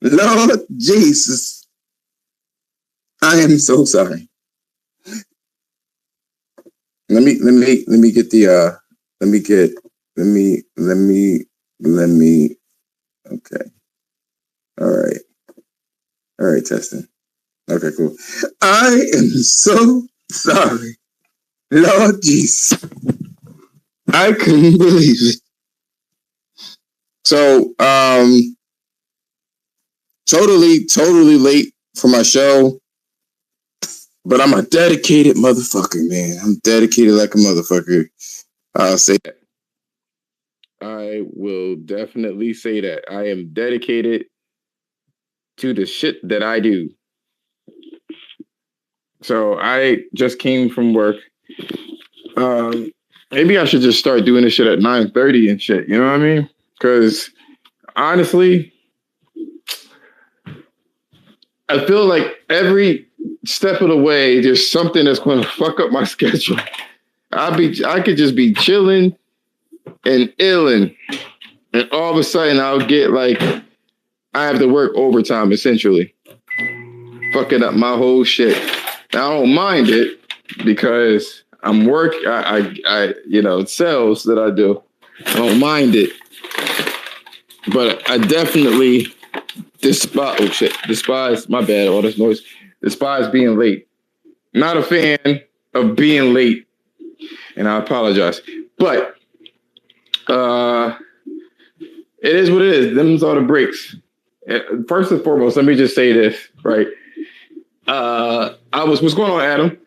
Lord Jesus. I am so sorry. Let me get the okay. All right, testing. Okay, cool. I am so sorry. Lord Jesus. I couldn't believe it. So, totally late for my show. But I'm a dedicated motherfucker, man. I'm dedicated like a motherfucker. I'll say that. I will definitely say that. I am dedicated to the shit that I do. So I just came from work. Maybe I should just start doing this shit at 9:30 and shit. You know what I mean? Because honestly, I feel like every step of the way, there's something that's going to fuck up my schedule. I could just be chilling and illing, and all of a sudden I'll get like I have to work overtime essentially, fucking up my whole shit. Now, I don't mind it because I'm it's sales that I do. I don't mind it, but I definitely despise my bad, all this noise. Despise being late. Not a fan of being late, and I apologize. But it is what it is. Them's all the breaks. First and foremost, let me just say this, right? What's going on, Adam?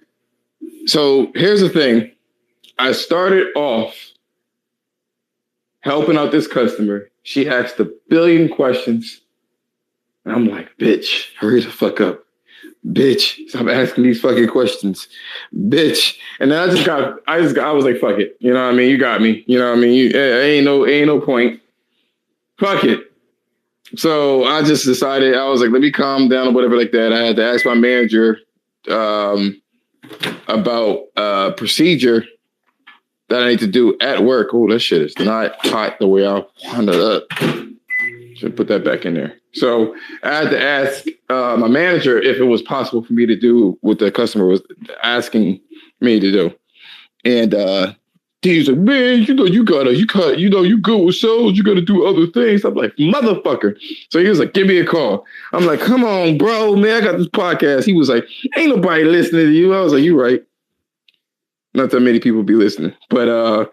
So here's the thing. I started off helping out this customer. She asked a billion questions. And I'm like, bitch, hurry the fuck up. Bitch, stop asking these fucking questions. Bitch. And then I was like, fuck it. You know what I mean? You got me. You know what I mean? Ain't no point. Fuck it. So I just decided, I was like, let me calm down or whatever like that. I had to ask my manager about a procedure that I need to do at work. Oh, that shit is not hot the way I wanted it. Should put that back in there. So I had to ask my manager if it was possible for me to do what the customer was asking me to do. And he's like, man, you good with sales. You got to do other things. I'm like, motherfucker. So he was like, give me a call. I'm like, come on, bro, man, I got this podcast. He was like, ain't nobody listening to you. I was like, you right. Not that many people be listening, but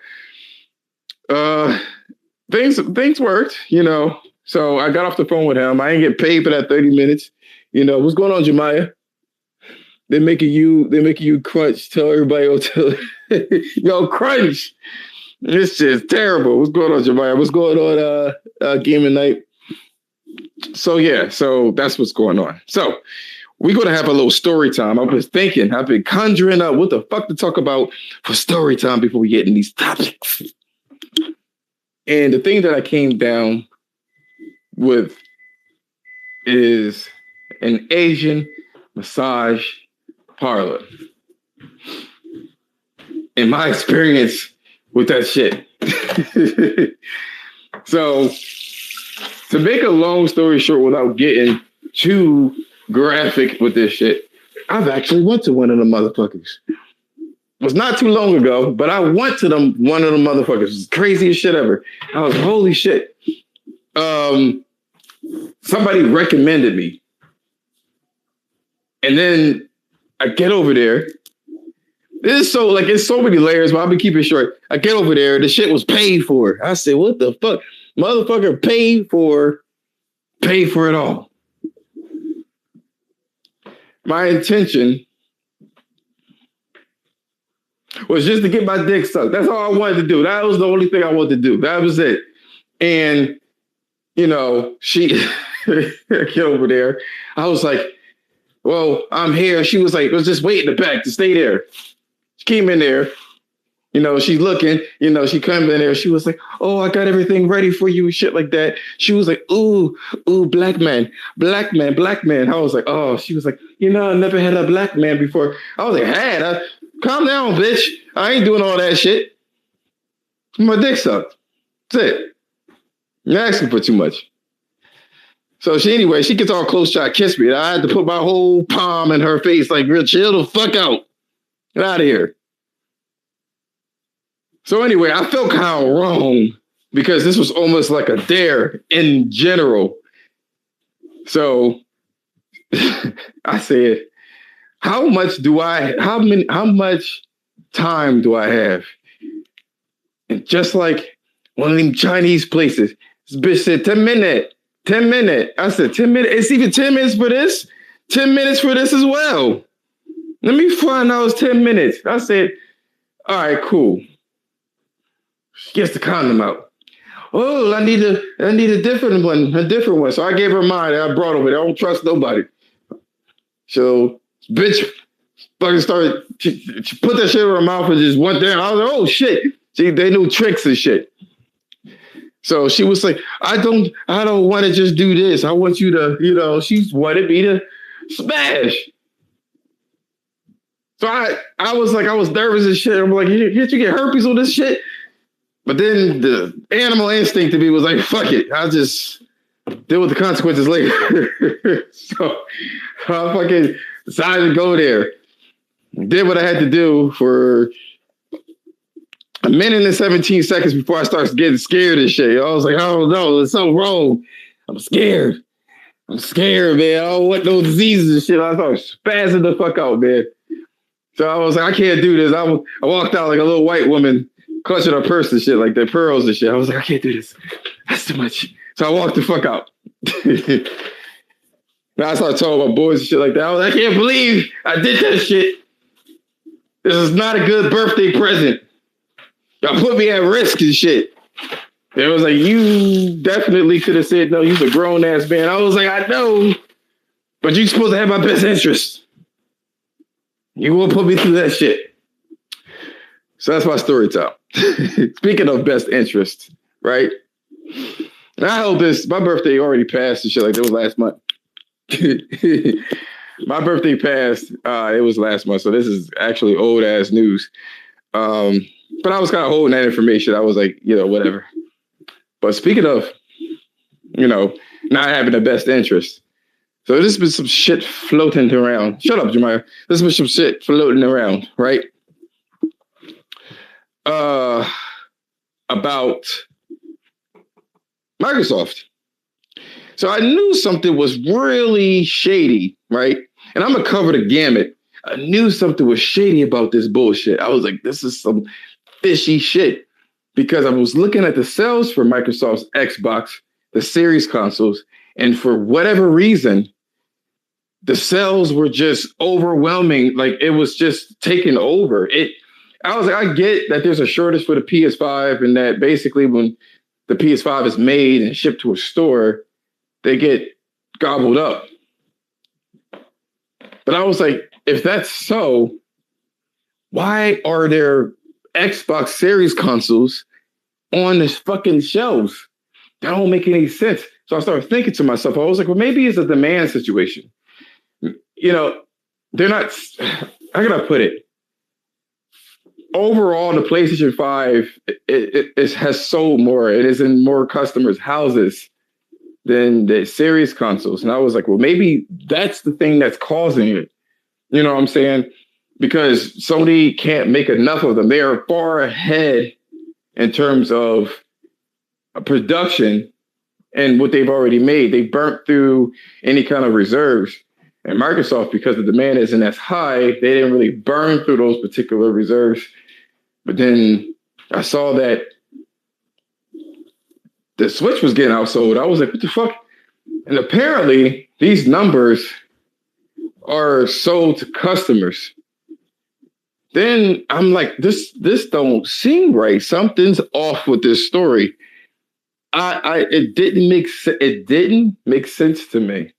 things worked, you know. So I got off the phone with him. I ain't get paid for that 30 minutes. You know, what's going on, Jemiah? They're making you crunch. Tell everybody, yo, crunch. This shit's terrible. What's going on, Jemiah? What's going on, gaming night? So yeah, so that's what's going on. So we're gonna have a little story time. I've been conjuring up what the fuck to talk about for story time before we get in these topics. And the thing that I came down with is an Asian massage parlor. In my experience with that shit. So to make a long story short without getting too graphic with this shit, I've actually went to one of the motherfuckers. It was not too long ago, but I went to one of the motherfuckers. It was the craziest shit ever. I was, holy shit. Somebody recommended me. And then I get over there. It's so many layers, but I'll be keeping it short. I get over there. The shit was paid for. I said, what the fuck? Motherfucker paid for it all. My intention was just to get my dick sucked. That's all I wanted to do. That was the only thing I wanted to do. That was it. And, you know, she get over there. I was like, well, I'm here. She was like, let's just wait in the back to stay there. She came in there. You know, she's looking, you know, she come in there. She was like, oh, I got everything ready for you and shit like that. She was like, ooh, black man. I was like, oh, she was like, you know, I never had a black man before. I was like, calm down, bitch. I ain't doing all that shit. My dick sucked. That's it. You're asking for too much. So she gets all close, try to kiss me. And I had to put my whole palm in her face, like, real chill the fuck out. Get out of here. So anyway, I felt kind of wrong because this was almost like a dare in general. So I said, how much time do I have? And just like one of them Chinese places, this bitch said 10 minutes. 10 minutes. I said 10 minutes. It's even 10 minutes for this. 10 minutes for this as well. Let me find out it's 10 minutes. I said, all right, cool. She gets the condom out. Oh, I need a different one. So I gave her mine. I brought over there. I don't trust nobody. So bitch fucking started. She put that shit in her mouth and just went there. I was like, oh shit. See, they knew tricks and shit. So she was like, I don't want to just do this. I want you to, she wanted me to smash. So I was nervous as shit. I'm like, did you get herpes on this shit? But then the animal instinct to me was like, fuck it. I'll just deal with the consequences later. So I fucking decided to go there. Did what I had to do for a minute and 17 seconds before I started getting scared and shit. I was like, oh no, there's something wrong. I'm scared, man. I don't want no diseases and shit. I started spazzing the fuck out, man. So I was like, I can't do this. I walked out like a little white woman clutching her purse and shit, like their pearls and shit. I was like, I can't do this. That's too much. So I walked the fuck out. Now I started telling my boys and shit like that. I was like, I can't believe I did that shit. This is not a good birthday present. Y'all put me at risk and shit. It was like, you definitely could have said, no, you're a grown-ass man. I was like, I know, but you're supposed to have my best interest. You won't put me through that shit. So that's my story time. Speaking of best interest, right? And I hope my birthday already passed and shit like that was last month. My birthday passed. It was last month. So this is actually old ass news. But I was kind of holding that information. I was like, whatever. But speaking of, not having the best interest. So there's been some shit floating around. Shut up, Jemiah. There's been some shit floating around, right? About Microsoft. So I knew something was really shady, right? And I'm going to cover the gamut. I knew something was shady about this bullshit. I was like, this is some fishy shit. Because I was looking at the sales for Microsoft's Xbox, the Series consoles, and for whatever reason, the sales were just overwhelming. Like it was just taking over. I was like, I get that there's a shortage for the PS5 and that basically when the PS5 is made and shipped to a store, they get gobbled up. But I was like, if that's so, why are there Xbox Series consoles on this fucking shelves? That don't make any sense. So I started thinking to myself, I was like, well, maybe it's a demand situation. They're not, how can I put it? Overall, the PlayStation 5 it has sold more. It is in more customers' houses than the Series consoles. And I was like, well, maybe that's the thing that's causing it. You know what I'm saying? Because Sony can't make enough of them. They are far ahead in terms of production and what they've already made. They burnt through any kind of reserves. And Microsoft, because the demand isn't as high, they didn't really burn through those particular reserves. But then I saw that the Switch was getting outsold. I was like, what the fuck? And apparently these numbers are sold to customers. Then I'm like, this don't seem right. Something's off with this story. It didn't make sense to me.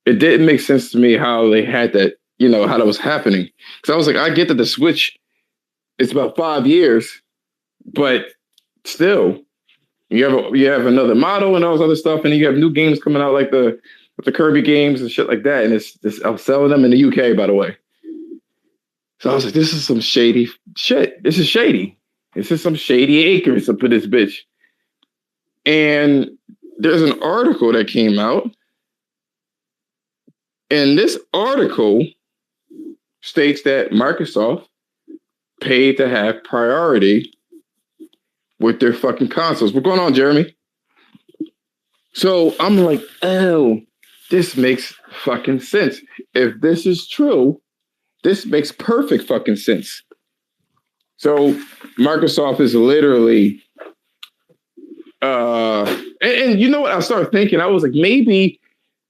It didn't make sense to me how they had that, how that was happening. Because I was like, I get that the Switch, it's about 5 years, but still, you have another model and all this other stuff, and you have new games coming out like the Kirby games and shit like that. And I'm selling them in the UK, by the way. So I was like, this is some shady shit. This is shady. This is some shady acres up in this bitch. And there's an article that came out, and this article states that Microsoft paid to have priority with their fucking consoles. What's going on, Jeremy? So I'm like, oh, this makes fucking sense. If this is true, this makes perfect fucking sense. So Microsoft is literally, and you know what? I started thinking, I was like, maybe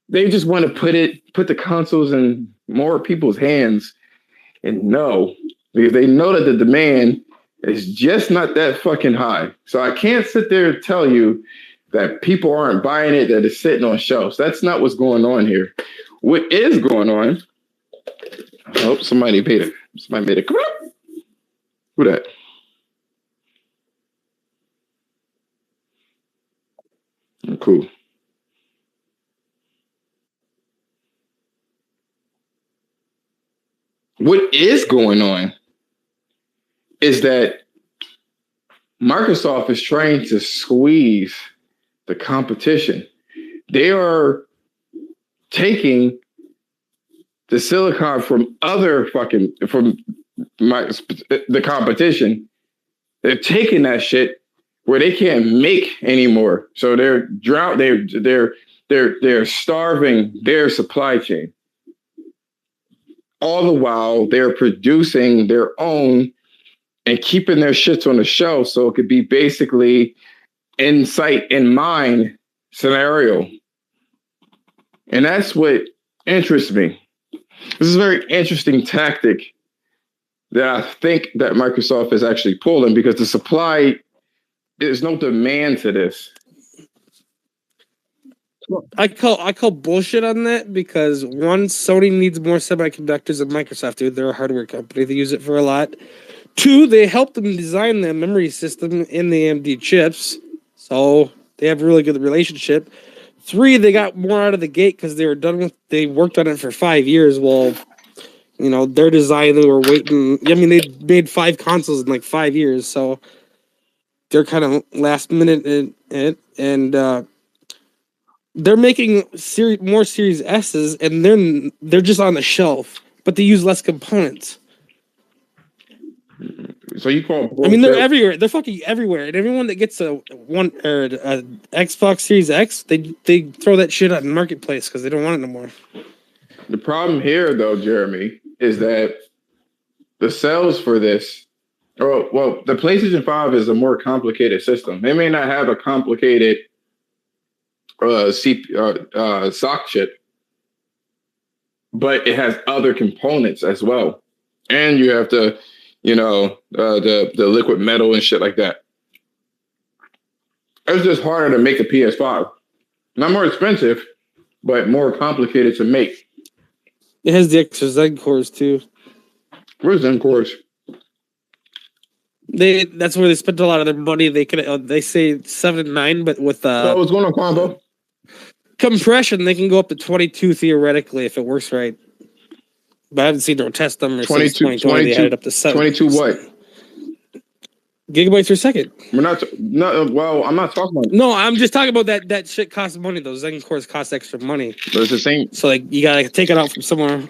they just want to put the consoles in more people's hands. And no, because they know that the demand is just not that fucking high. So I can't sit there and tell you that people aren't buying it, that it's sitting on shelves. That's not what's going on here. What is going on? Oh, somebody made it. Come on. Who that? Oh, cool. What is going on is that Microsoft is trying to squeeze the competition. They are taking the silicon from the competition. They're taking that shit where they can't make anymore. So they're starving their supply chain. All the while they're producing their own and keeping their shits on the shelf so it could be basically in sight, in mind scenario. And that's what interests me. This is a very interesting tactic that I think that Microsoft is actually pulling, because the supply, there's no demand to this. I call bullshit on that, because one, Sony needs more semiconductors than Microsoft do. They're a hardware company. They use it for a lot. Two, they helped them design the memory system in the AMD chips, so they have a really good relationship. Three, they got more out of the gate because they worked on it for 5 years. Well, you know, their design, they were waiting. I mean, they made 5 consoles in like 5 years, so they're kind of last minute in it, and they're making more Series S's, and they're just on the shelf, but they use less components. So you call I mean, they're everywhere. They're fucking everywhere. And everyone that gets a Xbox Series X, they throw that shit on Marketplace because they don't want it no more. The problem here, though, Jeremy, is that the sales for this, well, the PlayStation 5 is a more complicated system. They may not have a complicated SoC chip, but it has other components as well. And you have to, the liquid metal and shit like that. It's just harder to make a PS5. Not more expensive, but more complicated to make. It has the extra Zen cores too. Where's Zen cores? That's where they spent a lot of their money. They say 7 and 9, but with So what's going on, Combo? Compression, they can go up to 22 theoretically if it works right. But I haven't seen them test them. 22, they had it up to 7. 22 what? Gigabytes per second. I'm not talking about. No, I'm just talking about that shit costs money. Those Zen cores cost extra money. But it's the same. So like you gotta take it out from somewhere.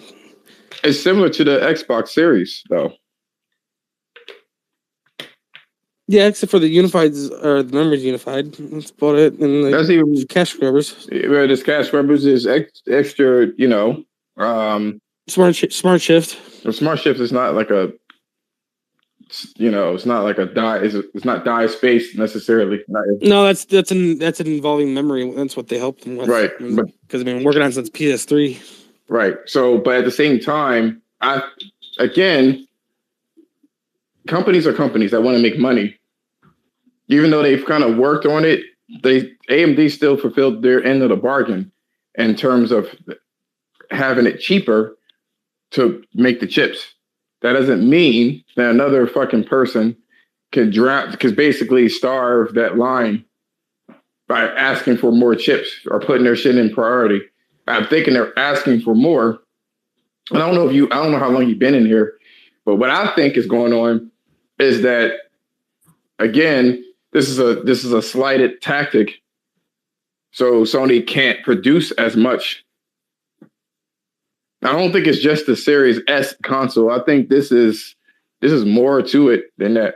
It's similar to the Xbox Series, though. Yeah, except for the unifieds or the memory's unified. That's about it. And that's even cache grabbers. Where this cache grabbers is extra, Smart shift. The smart shift is not like a, it's not like a die. It's not die space necessarily. No, that's an involving memory. That's what they help them with, right? Because I've been working on since PS3. Right. So, but at the same time, companies are companies that want to make money. Even though they've kind of worked on it, AMD still fulfilled their end of the bargain in terms of having it cheaper to make the chips. That doesn't mean that another fucking person could basically starve that line by asking for more chips or putting their shit in priority. I'm thinking they're asking for more. And I don't know how long you've been in here, but what I think is going on is that, again, this is a slighted tactic So Sony can't produce as much. I don't think it's just the Series S console. I think this is more to it than that.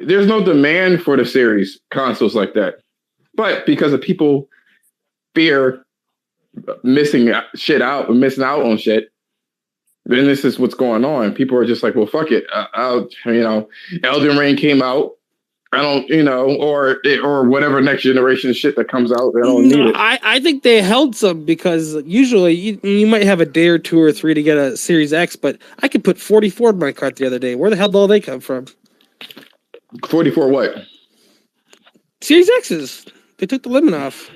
There's no demand for the Series consoles like that. But because of people fear missing out on shit, then this is what's going on. People are just like, well, fuck it. Elden Ring came out. I don't, or whatever next generation shit that comes out. I don't need it. I think they held some because usually you might have a day or 2 or 3 to get a Series X, but I could put 44 in my cart the other day. Where the hell did all they come from? 44 what? Series X's. They took the limit off.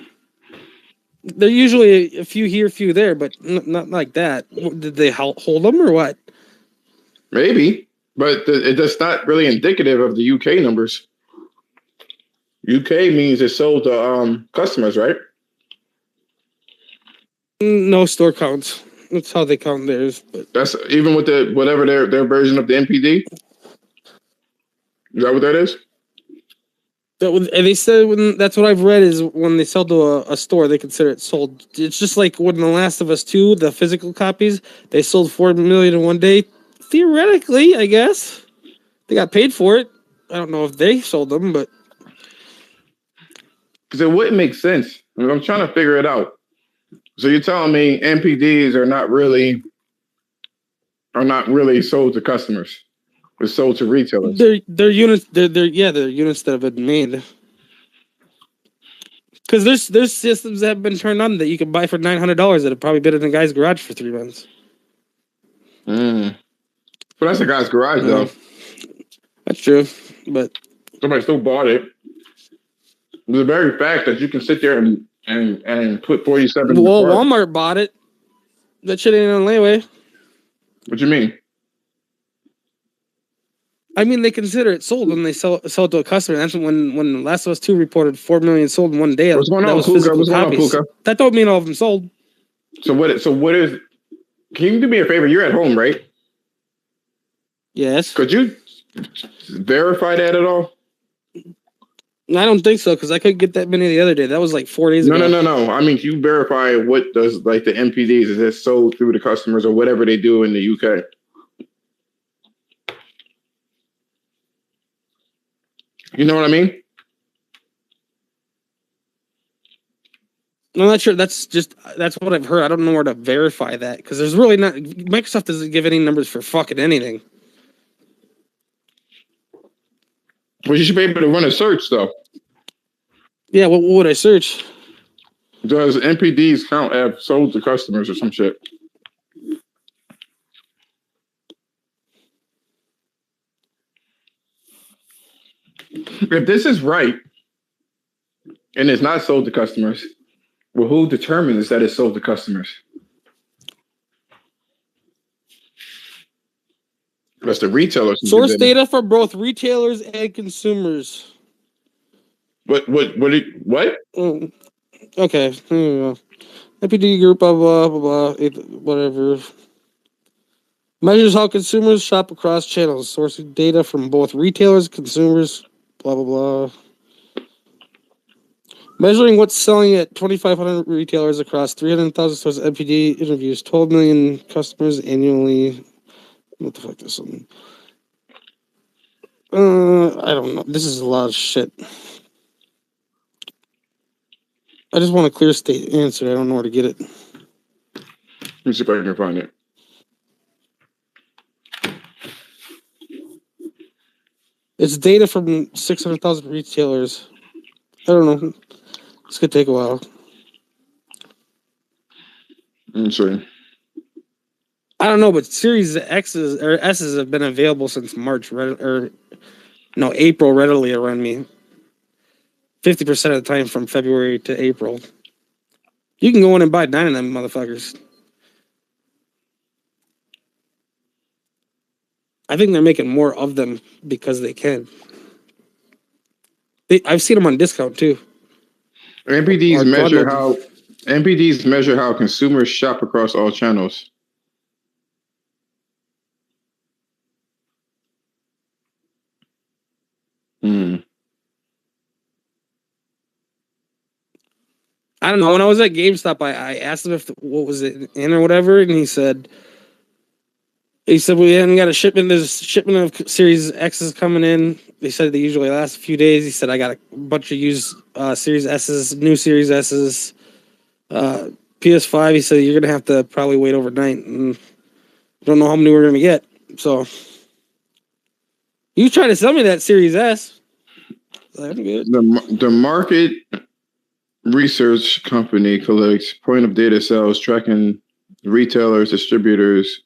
They're usually a few here, a few there, but not like that. Did they hold them or what? Maybe, but that's not really indicative of the UK numbers. UK means it's sold to customers, right? No store counts. That's how they count theirs. But that's even with whatever their version of the NPD. Is that what that is? And they said that's what I've read is when they sell to a store, they consider it sold. It's just like when The Last of Us 2, the physical copies, they sold 4 million in one day. Theoretically, I guess they got paid for it. I don't know if they sold them, but because it wouldn't make sense. I'm trying to figure it out. So you're telling me NPDs are not really sold to customers? They're sold to retailers. They're units. They're units that have been made. Because there's systems that have been turned on that you can buy for $900 that have probably been in a guy's garage for 3 months. But that's a guy's garage, though. That's true, but somebody still bought it. The very fact that you can sit there and put 47. Well, Walmart bought it. That shit ain't on layaway. What you mean? I mean, they consider it sold when they sell it to a customer. That's when Last of Us 2 reported 4 million sold in one day. What's going on, Puka? What's going on, Puka? That don't mean all of them sold. So what is? Can you do me a favor? You're at home, right? Yes. Could you verify that at all? I don't think so because I couldn't get that many the other day. That was like 4 days ago. No. I mean, can you verify what does like the NPDs is it sold through the customers or whatever they do in the UK? You know what I mean? I'm not sure. That's what I've heard. I don't know where to verify that because there's really not. Microsoft doesn't give any numbers for fucking anything. Well, you should be able to run a search though. Yeah, what would I search? Does NPDs count as sold to customers or some shit? If this is right and it's not sold to customers, well, who determines that it's sold to customers? That's the retailers. Source data for both retailers and consumers. What? Okay. NPD group, blah, blah, blah, blah, whatever. Measures how consumers shop across channels. Sourcing data from both retailers, consumers, blah, blah, blah. Measuring what's selling at 2,500 retailers across 300,000 stores. NPD interviews 12 million customers annually. What the fuck is something? I don't know. This is a lot of shit. I just want a clear state answer. I don't know where to get it. Let me see if I can find it. It's data from 600,000 retailers. I don't know. This could take a while. Let me see. I don't know, but Series X's or S's have been available since March, April, readily around me. 50% of the time from February to April. You can go in and buy 9 of them motherfuckers. I think they're making more of them because they can. I've seen them on discount too. NPDs measure how consumers shop across all channels. I don't know. When I was at GameStop, I asked him if what was it in or whatever, and he said we haven't got a shipment. There's a shipment of Series X's coming in. They said they usually last a few days. He said I got a bunch of used Series S's, new Series S's, PS5. He said you're gonna have to probably wait overnight, and don't know how many we're gonna get. So you trying to sell me that Series S? I'm good. The market research company collects point of data sales, tracking retailers, distributors,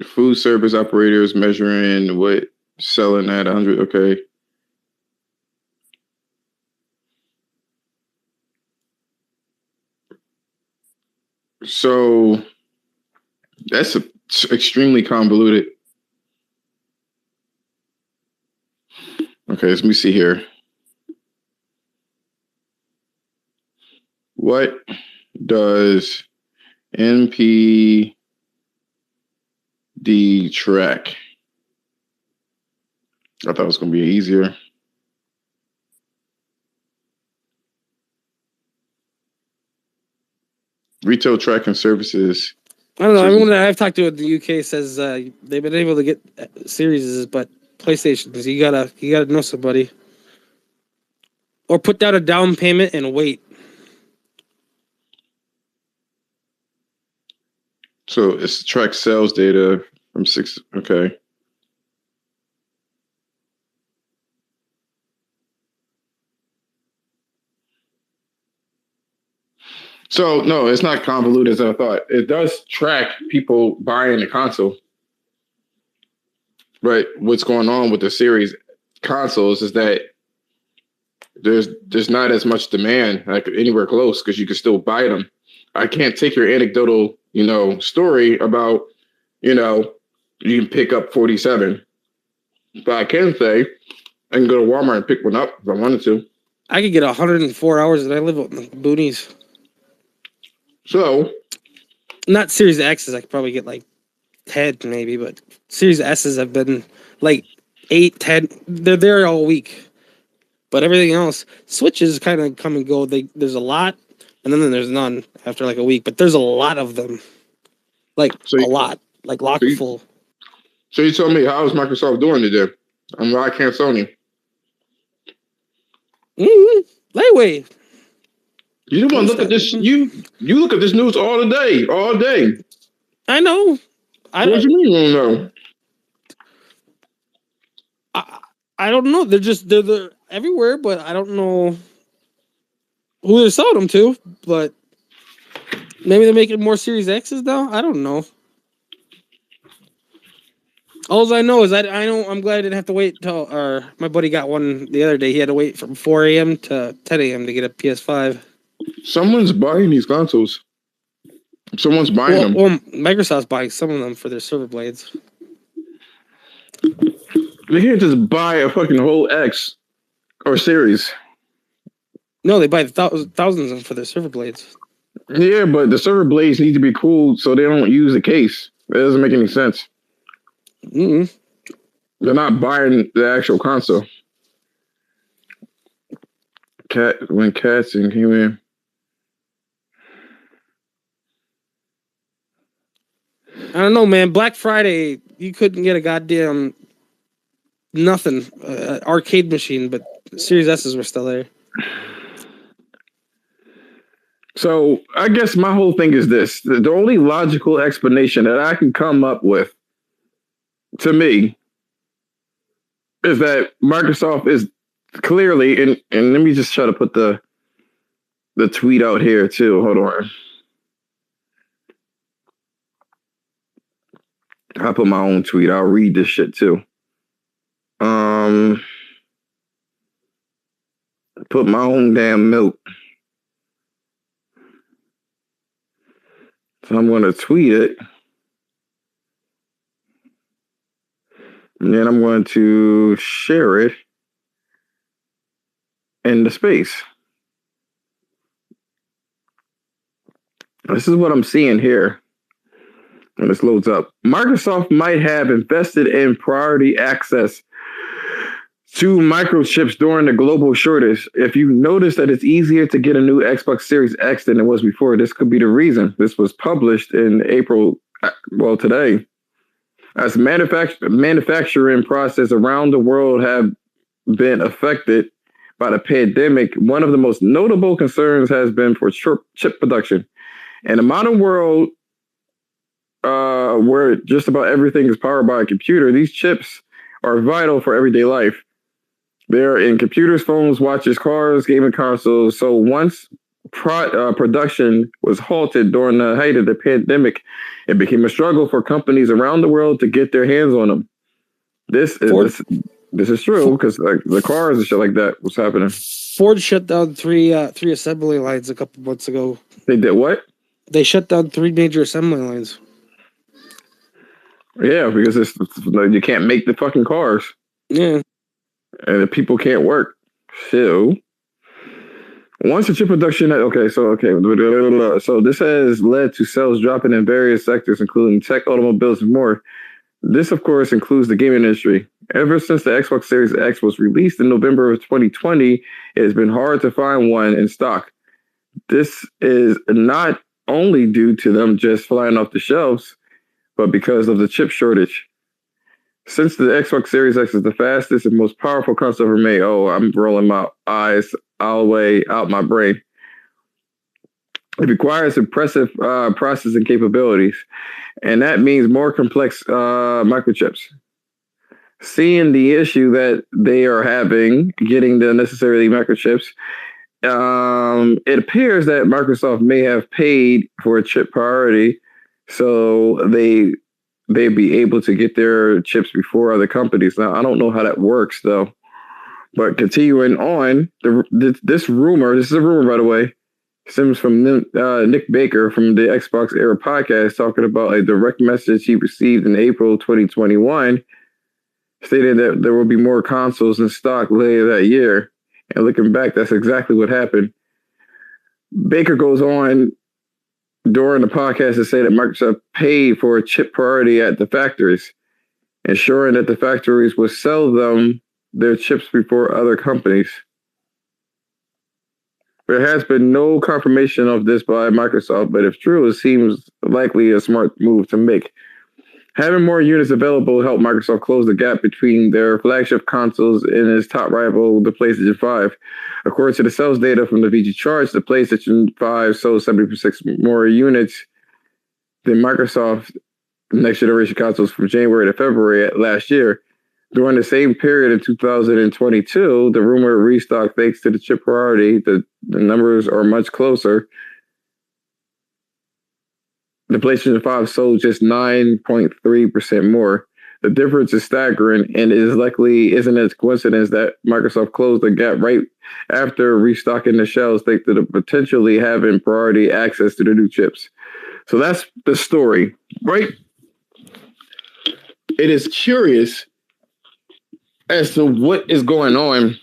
food service operators, measuring what selling at 100. Okay. So that's extremely convoluted. Okay, let me see here. What does NPD track? I thought it was going to be easier. Retail tracking services. I don't know. Everyone that I've talked to in the UK says they've been able to get series, but PlayStations, you gotta know somebody, or put down a down payment and wait. So it's track sales data from 6. Okay. So no, it's not convoluted as I thought. It does track people buying the console. But what's going on with the series consoles is that there's not as much demand like anywhere close because you can still buy them. I can't take your anecdotal, story about, you can pick up 47. But I can say I can go to Walmart and pick one up if I wanted to. I could get 104 hours, and I live in the boonies. So, not Series X's. I could probably get like 10 maybe, but Series S's have been like 8, 10. They're there all week. But everything else, Switches kind of come and go. There's a lot, and then there's none after like a week. But there's a lot of them, like a lot, like lock full. So you told me, how is Microsoft doing today? I can't Sony. Lightweight. You don't want to look at this. You look at this news all day. I know. What do you mean you don't know? I don't know. They're everywhere, but I don't know who they're selling them to. But maybe they're making more Series X's now. I don't know. All I know is I'm glad I didn't have to wait until my buddy got one the other day. He had to wait from 4 a.m. to 10 a.m. to get a PS5. Someone's buying these consoles. Someone's buying them. Well, Microsoft's buying some of them for their server blades. They can't just buy a fucking whole X or Series. No, they buy thousands of them for their server blades. Yeah, but the server blades need to be cooled so they don't use the case. That doesn't make any sense. Mm-hmm. They're not buying the actual console. When cats and came in. I don't know, man. Black Friday, you couldn't get a goddamn nothing arcade machine, but Series S's were still there. So I guess my whole thing is this: the only logical explanation that I can come up with, to me, is that Microsoft is clearly, and let me just try to put the tweet out here too. Hold on. I'll put my own tweet. I'll read this shit too. Put my own damn note. So I'm going to tweet it. And then I'm going to share it in the space. This is what I'm seeing here. When this loads up. Microsoft might have invested in priority access to microchips during the global shortage. If you notice that it's easier to get a new Xbox Series X than it was before, this could be the reason. This was published in April, today. As manufacturing process around the world have been affected by the pandemic, one of the most notable concerns has been for chip production. In a modern world where just about everything is powered by a computer, these chips are vital for everyday life. They're in computers, phones, watches, cars, gaming consoles. So once production was halted during the height of the pandemic, it became a struggle for companies around the world to get their hands on them. This is true because like the cars and shit like that was happening. Ford shut down three assembly lines a couple months ago. They did what? They shut down 3 major assembly lines. Yeah, because you can't make the fucking cars. Yeah. And the people can't work. So once the chip production, so this has led to sales dropping in various sectors, including tech, automobiles, and more. This, of course, includes the gaming industry. Ever since the Xbox Series X was released in November of 2020, it has been hard to find one in stock. This is not only due to them just flying off the shelves, but because of the chip shortage. Since the Xbox Series X is the fastest and most powerful console ever made, I'm rolling my eyes all the way out my brain. It requires impressive processing capabilities, and that means more complex microchips. Seeing the issue that they are having getting the necessary microchips, it appears that Microsoft may have paid for a chip priority, so they'd be able to get their chips before other companies. Now, I don't know how that works, though. But continuing on, this is a rumor, by the way, stems from Nick Baker from the Xbox Era podcast, talking about a direct message he received in April 2021, stating that there will be more consoles in stock later that year. And looking back, that's exactly what happened. Baker goes on during the podcast to say that Microsoft paid for a chip priority at the factories, ensuring that the factories would sell them their chips before other companies. There has been no confirmation of this by Microsoft, but if true, it seems likely a smart move to make. Having more units available helped Microsoft close the gap between their flagship consoles and its top rival, the PlayStation 5. According to the sales data from the VG charts, the PlayStation 5 sold 76 more units than Microsoft next generation consoles from January to February last year. During the same period in 2022, the rumored restock, thanks to the chip priority, the numbers are much closer. The PlayStation 5 sold just 9.3% more. The difference is staggering, and it isn't a coincidence that Microsoft closed the gap right after restocking the shelves, thanks to the potentially having priority access to the new chips. So that's the story, right? It is curious as to what is going on,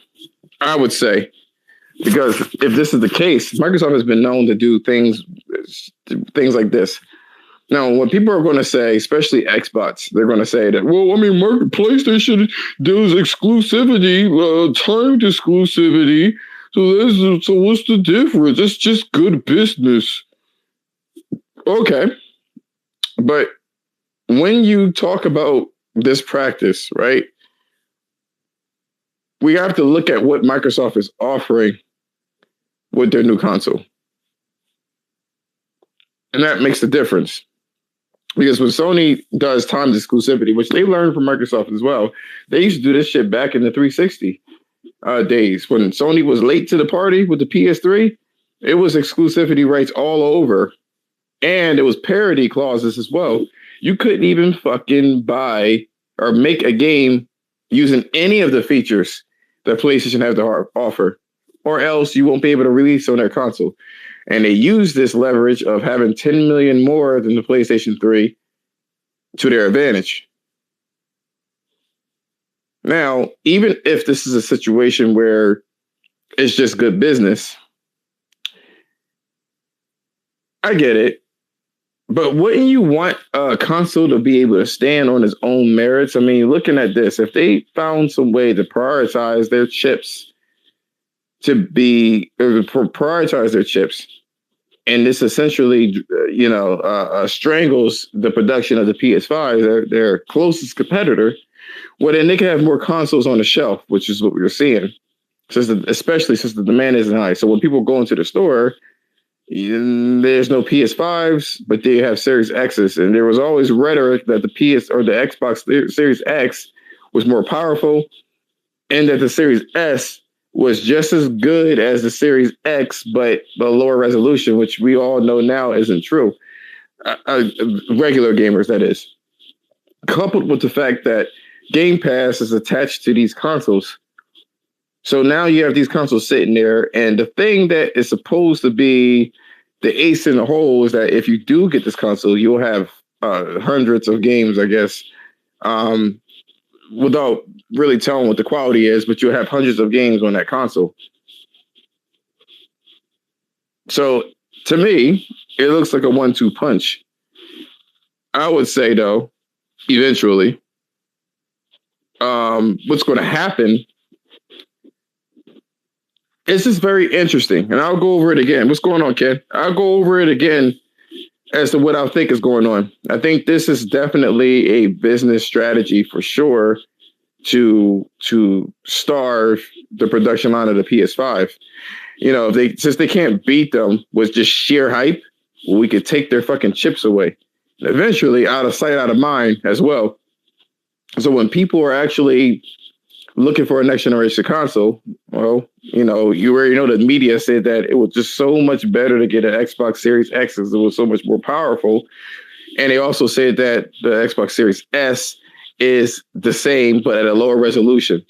I would say, because if this is the case, Microsoft has been known to do things like this. Now, what people are going to say, especially Xbox, they're going to say that, PlayStation does exclusivity, timed exclusivity. So what's the difference? It's just good business. Okay. But when you talk about this practice, right, we have to look at what Microsoft is offering with their new console. And that makes the difference. Because when Sony does timed exclusivity, which they learned from Microsoft as well, they used to do this shit back in the 360 days. When Sony was late to the party with the PS3, it was exclusivity rights all over. And it was parity clauses as well. You couldn't even fucking buy or make a game using any of the features that PlayStation have to offer, or else you won't be able to release on their console. And they use this leverage of having 10 million more than the PlayStation 3 to their advantage. Now, even if this is a situation where it's just good business, I get it. But wouldn't you want a console to be able to stand on its own merits? I mean, looking at this, if they found some way to prioritize their chips prioritize their chips, and this essentially, strangles the production of the PS5, their closest competitor, well, then they can have more consoles on the shelf, which is what we're seeing, especially since the demand isn't high. So when people go into the store, there's no PS5s, but they have Series X's, and there was always rhetoric that the PS or the Xbox Series X was more powerful, and that the Series S was just as good as the Series X, but the lower resolution, which we all know now isn't true. Regular gamers, that is. Coupled with the fact that Game Pass is attached to these consoles. So now you have these consoles sitting there, and the thing that is supposed to be the ace in the hole is that if you do get this console, you'll have hundreds of games, I guess, without really telling what the quality is, but you'll have hundreds of games on that console. So to me, it looks like a 1-2 punch. I would say, though, eventually, what's going to happen is just very interesting. And I'll go over it again. What's going on, Ken? I'll go over it again as to what I think is going on. I think this is definitely a business strategy for sure to starve the production line of the PS5. Since they can't beat them with just sheer hype, we could take their fucking chips away. Eventually, out of sight, out of mind as well. So when people are actually looking for a next generation console, well, you already know the media said that it was just so much better to get an Xbox Series X because it was so much more powerful. And they also said that the Xbox Series S is the same, but at a lower resolution,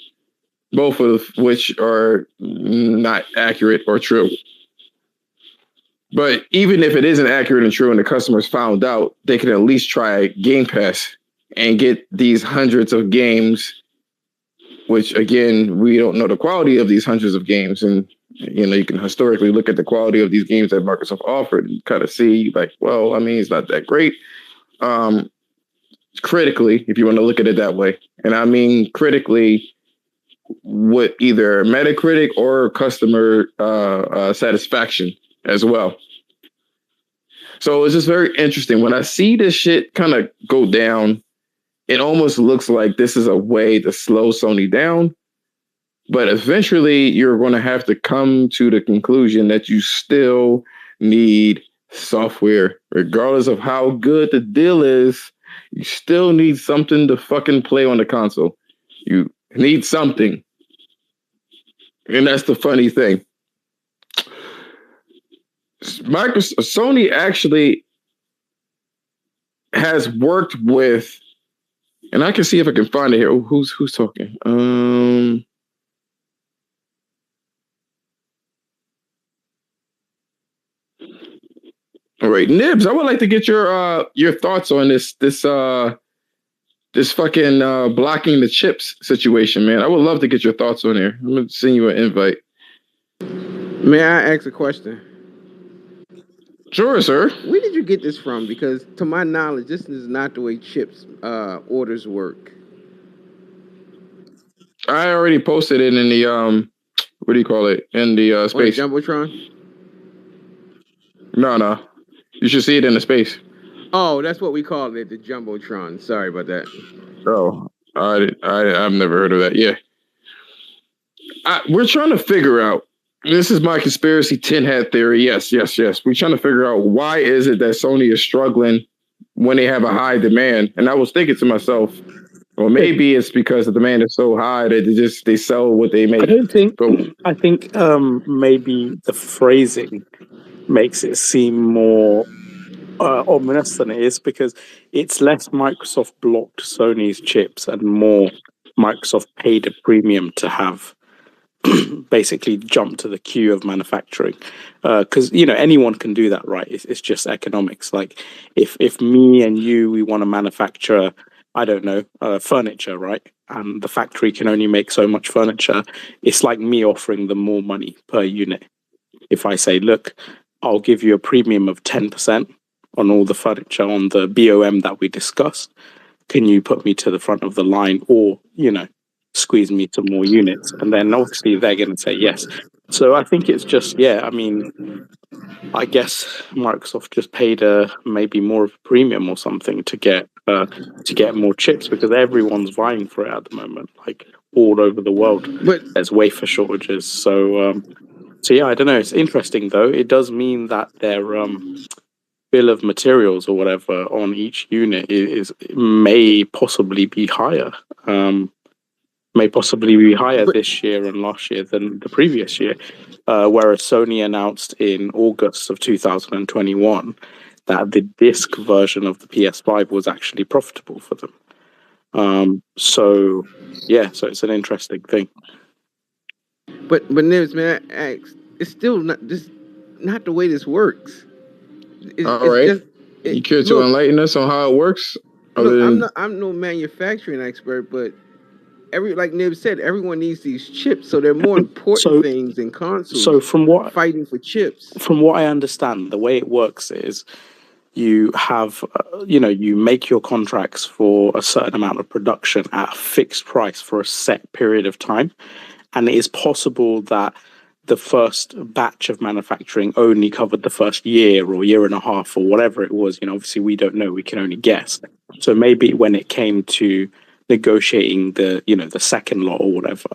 both of which are not accurate or true. But even if it isn't accurate and true and the customers found out, they can at least try Game Pass and get these hundreds of games, which, again, we don't know the quality of these hundreds of games. And, you can historically look at the quality of these games that Microsoft offered and kind of see, like, well, I mean, it's not that great. Critically, if you want to look at it that way. And I mean critically with either Metacritic or customer satisfaction as well. So it's just very interesting. When I see this shit kind of go down, it almost looks like this is a way to slow Sony down. But eventually, you're going to have to come to the conclusion that you still need software. Regardless of how good the deal is, you still need something to fucking play on the console. You need something. And that's the funny thing. Sony actually has worked with, and I can see if I can find it here. Who's talking? All right, Nibs, I would like to get your thoughts on this fucking blocking the chips situation, man. I would love to get your thoughts on here. I'm gonna send you an invite. May I ask a question? Sure, sir. Where did you get this from? Because to my knowledge, this is not the way chips orders work. I already posted it in the what do you call it? In the space. On the Jumbotron? No. You should see it in the space. Oh, that's what we call it, the Jumbotron. Sorry about that. Oh, I've never heard of that. Yeah. We're trying to figure out, this is my conspiracy tin hat theory. Yes. We're trying to figure out why is it that Sony is struggling when they have a high demand. And I was thinking to myself, well, maybe it's because the demand is so high that they sell what they make. I think maybe the phrasing makes it seem more ominous than it is, because it's less Microsoft blocked Sony's chips and more Microsoft paid a premium to have basically jump to the queue of manufacturing, because anyone can do that, right? It's just economics. Like if me and you, we want to manufacture, I don't know, furniture, right? And the factory can only make so much furniture. It's like me offering them more money per unit. If I say, look, I'll give you a premium of 10% all the furniture on the BOM that we discussed. Can you put me to the front of the line, or squeeze me to more units? And then obviously they're going to say yes. So I think it's just I mean, I guess Microsoft just paid maybe more of a premium or something to get more chips, because everyone's vying for it at the moment, like all over the world. But There's wafer shortages. So yeah, I don't know. It's interesting though. It does mean that their bill of materials or whatever on each unit may possibly be higher. This year and last year than the previous year. Whereas Sony announced in August of 2021 that the disc version of the PS5 was actually profitable for them. So it's an interesting thing. But Nibs, man, I ask, it's still not the way this works. All right. You care to enlighten us on how it works? I'm no manufacturing expert, but like Nib said, everyone needs these chips, so they're more important things than consoles. So fighting for chips. From what I understand, the way it works is you have, you make your contracts for a certain amount of production at a fixed price for a set period of time. And it is possible that the first batch of manufacturing only covered the first year or year and a half or whatever it was. Obviously we don't know, we can only guess. So maybe when it came to negotiating the second lot or whatever,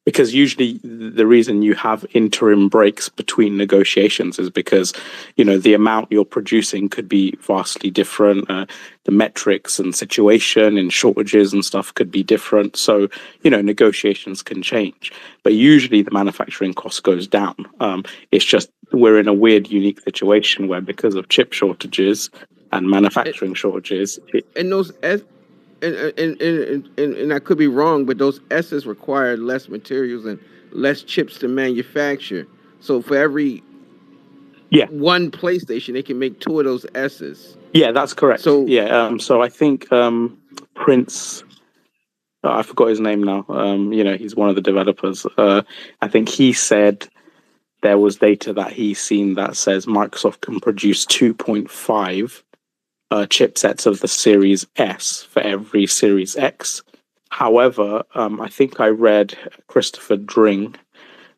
because usually the reason you have interim breaks between negotiations is because the amount you're producing could be vastly different. The metrics and situation and shortages and stuff could be different, so negotiations can change, but usually the manufacturing cost goes down. It's just we're in a weird unique situation where, because of chip shortages and manufacturing shortages, and those and I could be wrong, but those S's require less materials and less chips to manufacture. So for every one PlayStation, they can make 2 of those S's. Yeah, that's correct. So so I think Prince, I forgot his name now. He's one of the developers. I think he said there was data that he's seen that says Microsoft can produce 2.5 chipsets of the Series S for every Series X. However, I think I read Christopher Dring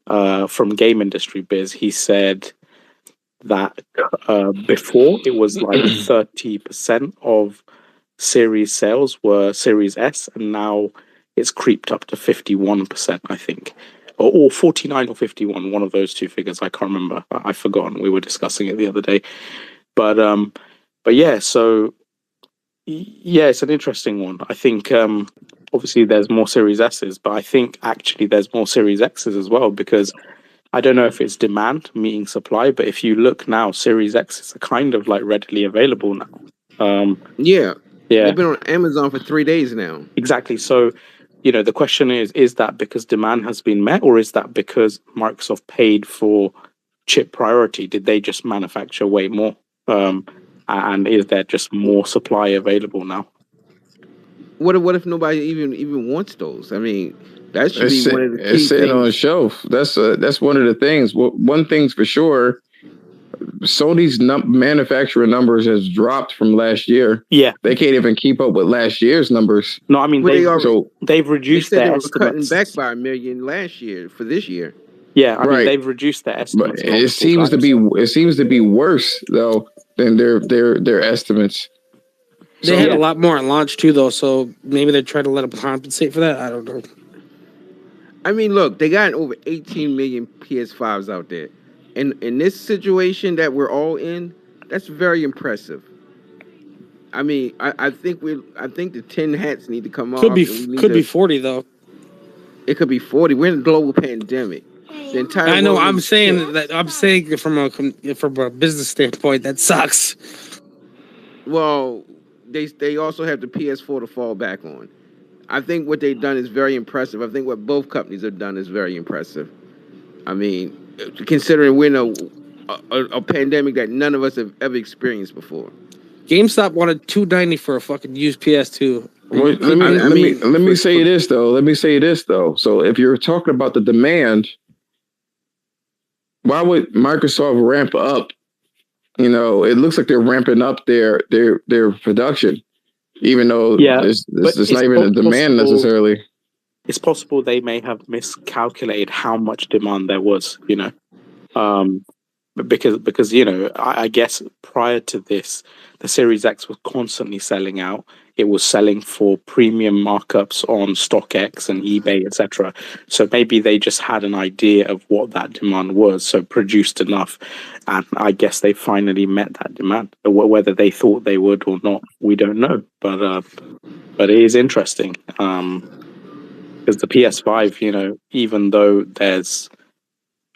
from Game Industry Biz. He said that before it was like 30% of series sales were Series S, and now it's creeped up to 51%, I think. Or 49 or 51, one of those two figures. I can't remember. I've forgotten. We were discussing it the other day. But yeah, so yeah, it's an interesting one. I think obviously there's more Series S's, but I think actually there's more Series X's as well, because I don't know if it's demand meeting supply, but if you look now, Series X's are kind of like readily available now. Yeah. They've been on Amazon for 3 days now. Exactly. So, the question is that because demand has been met, or is that because Microsoft paid for chip priority? Did they just manufacture way more? And is there just more supply available now? What if nobody even wants those? I mean, that should be one of the key it's sitting on a shelf. That's one of the things. One thing's for sure, Sony's manufacturing numbers has dropped from last year. Yeah, they can't even keep up with last year's numbers. No, I mean they've reduced their estimates. Cutting back by 1 million last year for this year. Yeah, I mean they've reduced their estimates. But it seems to be worse though than their estimates. They had a lot more on launch too, though. So maybe they're trying to let them compensate for that. I don't know. I mean, look, they got over 18 million PS5s out there. And in this situation that we're all in, that's very impressive. I mean, I think the 10 hats need to come off. Could be 40 though. It could be 40. We're in a global pandemic. The entire I know. I'm saying from a business standpoint, that sucks. Well, they also have the PS4 to fall back on. I think what they've done is very impressive. I think what both companies have done is very impressive. I mean, considering we're in a pandemic that none of us have ever experienced before. GameStop wanted $290 for a fucking used PS2. Let me say this though. So if you're talking about the demand, why would Microsoft ramp up you know, it looks like they're ramping up their production, even though there's not even a demand necessarily. It's possible they may have miscalculated how much demand there was, you know, because you know, I guess prior to this, the Series X was constantly selling out. It was selling for premium markups on StockX and eBay, etc. So maybe they just had an idea of what that demand was, so produced enough, and I guess they finally met that demand. Whether they thought they would or not, we don't know. But it is interesting because the PS5, you know, even though there's,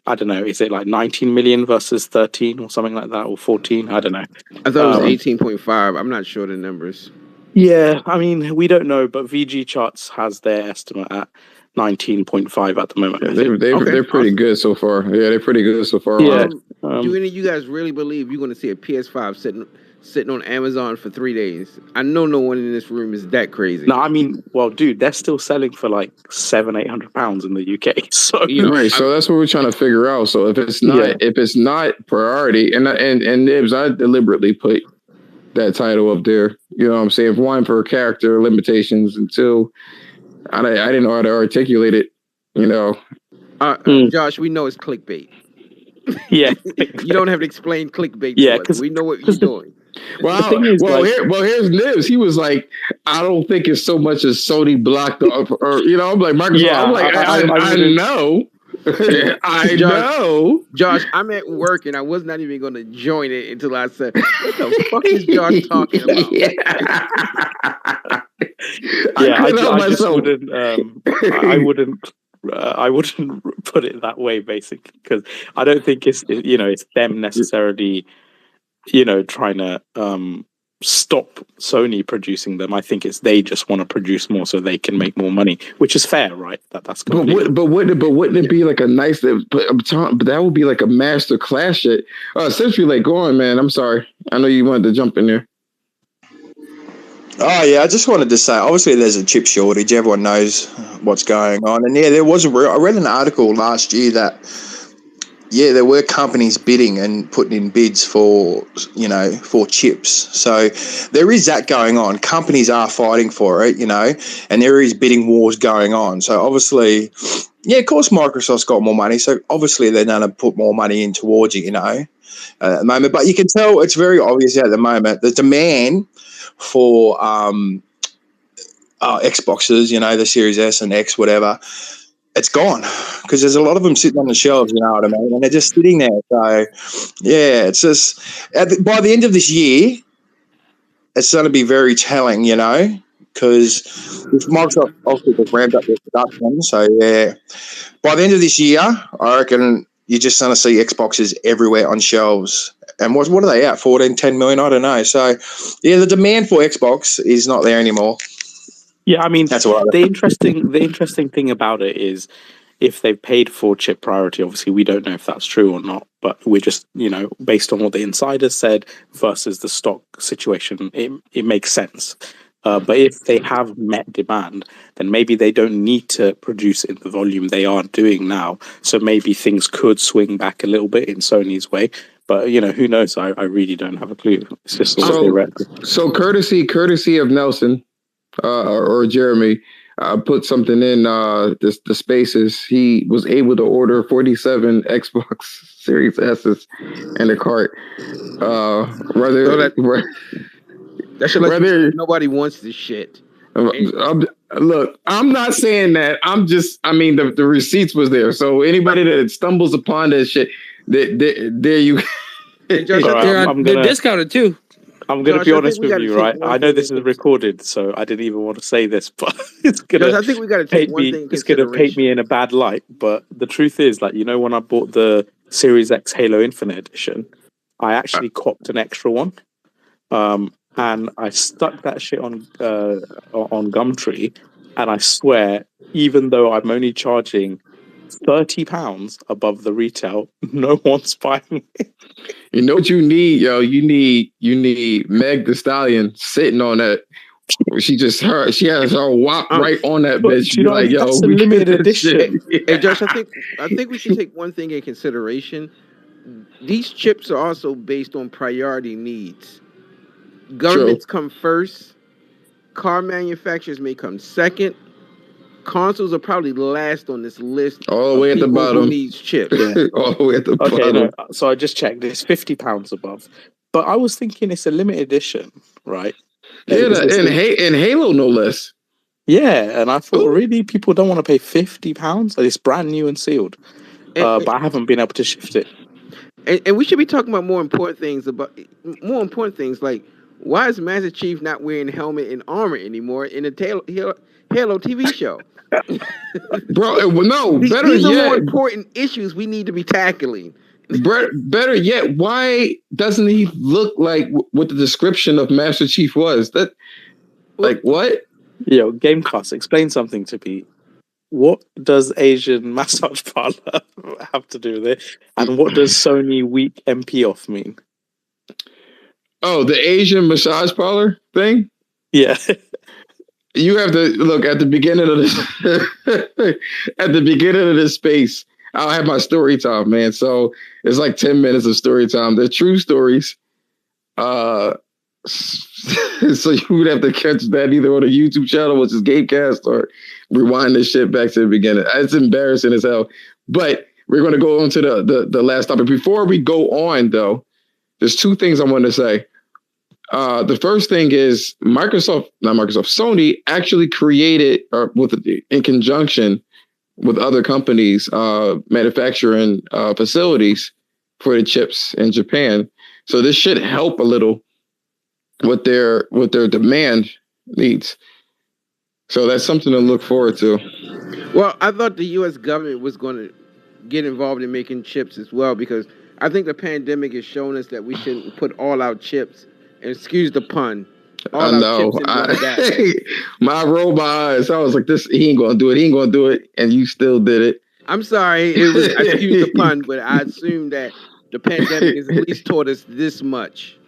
I don't know, is it like 19 million versus 13 or something like that, or 14? I don't know. I thought it was 18.5. I'm not sure the numbers. Yeah, I mean, we don't know, but VG Charts has their estimate at 19.5 at the moment. Yeah, they're pretty good so far. Yeah, they're pretty good so far. Yeah. Do any of you guys really believe you're going to see a PS5 sitting on Amazon for 3 days? I know no one in this room is that crazy. No, I mean, well, dude, they're still selling for like £700-800 in the UK. So right, so that's what we're trying to figure out. So if it's not priority, and Nibs, I deliberately put that title up there. You know what I'm saying? One, for character limitations, and two, I didn't know how to articulate it. You know, Josh, we know it's clickbait. Yeah, you don't have to explain clickbait. Yeah, because we know what you're doing. Here's Nibs. He was like, I don't think it's so much as Sony blocked up, or you know, I'm like Microsoft. Yeah, I'm like, I know. I know. Josh, I'm at work and I was not even going to join it until I said, what the fuck is Josh talking about? I wouldn't put it that way, basically, because I don't think it's them necessarily, you know, trying to stop Sony producing them. I think it's they just want to produce more so they can make more money, which is fair, right? That's completely... but wouldn't it be like a nice? But that would be like a master class shit. Since we go on, man. I'm sorry. I know you wanted to jump in there. Oh yeah, I just wanted to say, obviously there's a chip shortage. Everyone knows what's going on, and yeah, there was I read an article last year that there were companies bidding and putting in bids for chips. So there is that going on. Companies are fighting for it, and there is bidding wars going on. So obviously, of course, Microsoft's got more money. So obviously they're going to put more money in towards it, at the moment. But you can tell it's very obvious at the moment the demand for Xboxes, the Series S and X, whatever, it's gone because there's a lot of them sitting on the shelves, you know what I mean? And they're just sitting there. So, yeah, it's just by the end of this year, it's going to be very telling, because Microsoft obviously has ramped up their production. So, yeah, by the end of this year, I reckon you're just going to see Xboxes everywhere on shelves. And what are they at? 10 million? I don't know. So, yeah, the demand for Xbox is not there anymore. Yeah, I mean, that's what the interesting thing about it is if they've paid for chip priority, obviously we don't know if that's true or not, but we're just, based on what the insiders said versus the stock situation, it makes sense. But if they have met demand, then maybe they don't need to produce in the volume they are doing now. So maybe things could swing back a little bit in Sony's way. But, who knows? I really don't have a clue. It's just sort of theoretical. So courtesy of Nelson or Jeremy, put something in the spaces. He was able to order 47 Xbox Series S's in a cart. Nobody wants this shit. Look, I'm not saying that. The receipts was there. So anybody that stumbles upon that shit, there you. They're discounted too. I'm going to be honest with you, right? I know this is recorded, so I didn't even want to say this, but it's going to. I think we got to take one thing. It's going to paint me in a bad light. But the truth is, when I bought the Series X Halo Infinite Edition, I actually copped an extra one, and I stuck that shit on Gumtree, and I swear, even though I'm only charging £30 above the retail, no one's buying it. You know what you need, yo? You need Meg the Stallion sitting on that. She has her wop right on that bitch. You know, like, yo, that's a limited edition. Hey, Josh, I think we should take one thing in consideration. these chips are also based on priority needs. True. Governments come first. Car manufacturers may come second. Consoles are probably last on this list All the of way at the people who bottom. needs chips. Yeah. All the way at the Okay, bottom. no. So I just checked. It's £50 above, but I was thinking it's a limited edition, right? Yeah, and Halo no less. Yeah, and I thought, Ooh. really, people don't want to pay £50? It's brand new and sealed, And, but I haven't been able to shift it. and we should be talking about more important things like why is Master Chief not wearing helmet and armor anymore in the Halo TV show? Bro, no, better These are more yet, important issues we need to be tackling. better yet, why doesn't he look like what the description of Master Chief was? That, like, what? Yo, Gamecast, explain something to me. What does Asian massage parlor have to do with it? And what does Sony weak MP off mean? Oh, the Asian massage parlor thing? Yeah. You have to look at the beginning of this at the beginning of this space. I'll have my story time, man. So it's like 10 minutes of story time. They're true stories. So you would have to catch that either on a YouTube channel, which is Gamecast, or rewind this shit back to the beginning. It's embarrassing as hell. But we're going to go on to the last topic. Before we go on, though, there's two things I want to say. The first thing is Sony actually created, in conjunction with other companies, manufacturing facilities for the chips in Japan. So this should help a little with their demand needs. So that's something to look forward to. Well, I thought the U.S. government was going to get involved in making chips as well, because I think the pandemic has shown us that we shouldn't put all our chips, and excuse the pun, all our chips in one bag. I rolled my eyes. I was like, "This, he ain't gonna do it. He ain't gonna do it," and you still did it. I'm sorry, excuse the pun, but I assume that the pandemic has at least taught us this much.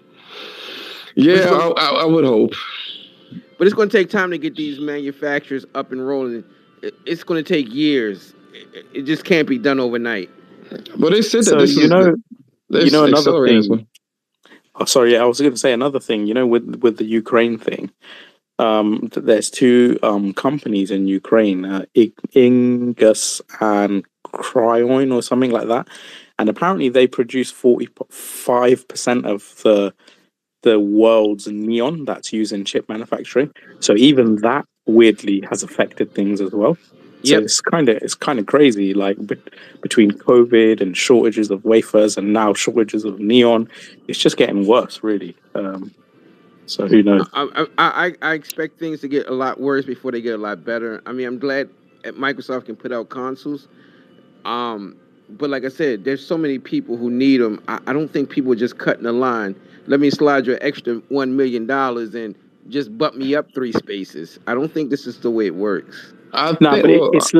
Yeah, I would hope. But it's going to take time to get these manufacturers up and rolling. It's going to take years. It just can't be done overnight. But they said that So this another thing. Oh, sorry, I was going to say another thing. With the Ukraine thing, there's two companies in Ukraine, Ingus and Cryon or something like that, and apparently they produce 45% of the world's neon that's used in chip manufacturing. So even that weirdly has affected things as well. So it's kind of crazy, like between COVID and shortages of wafers and now shortages of neon, it's just getting worse, really. So who knows? I expect things to get a lot worse before they get a lot better. I mean, I'm glad Microsoft can put out consoles. But like I said, there's so many people who need them. I don't think people are just cutting the line. Let me slide your extra $1 million and just bump me up 3 spaces. I don't think this is the way it works. It's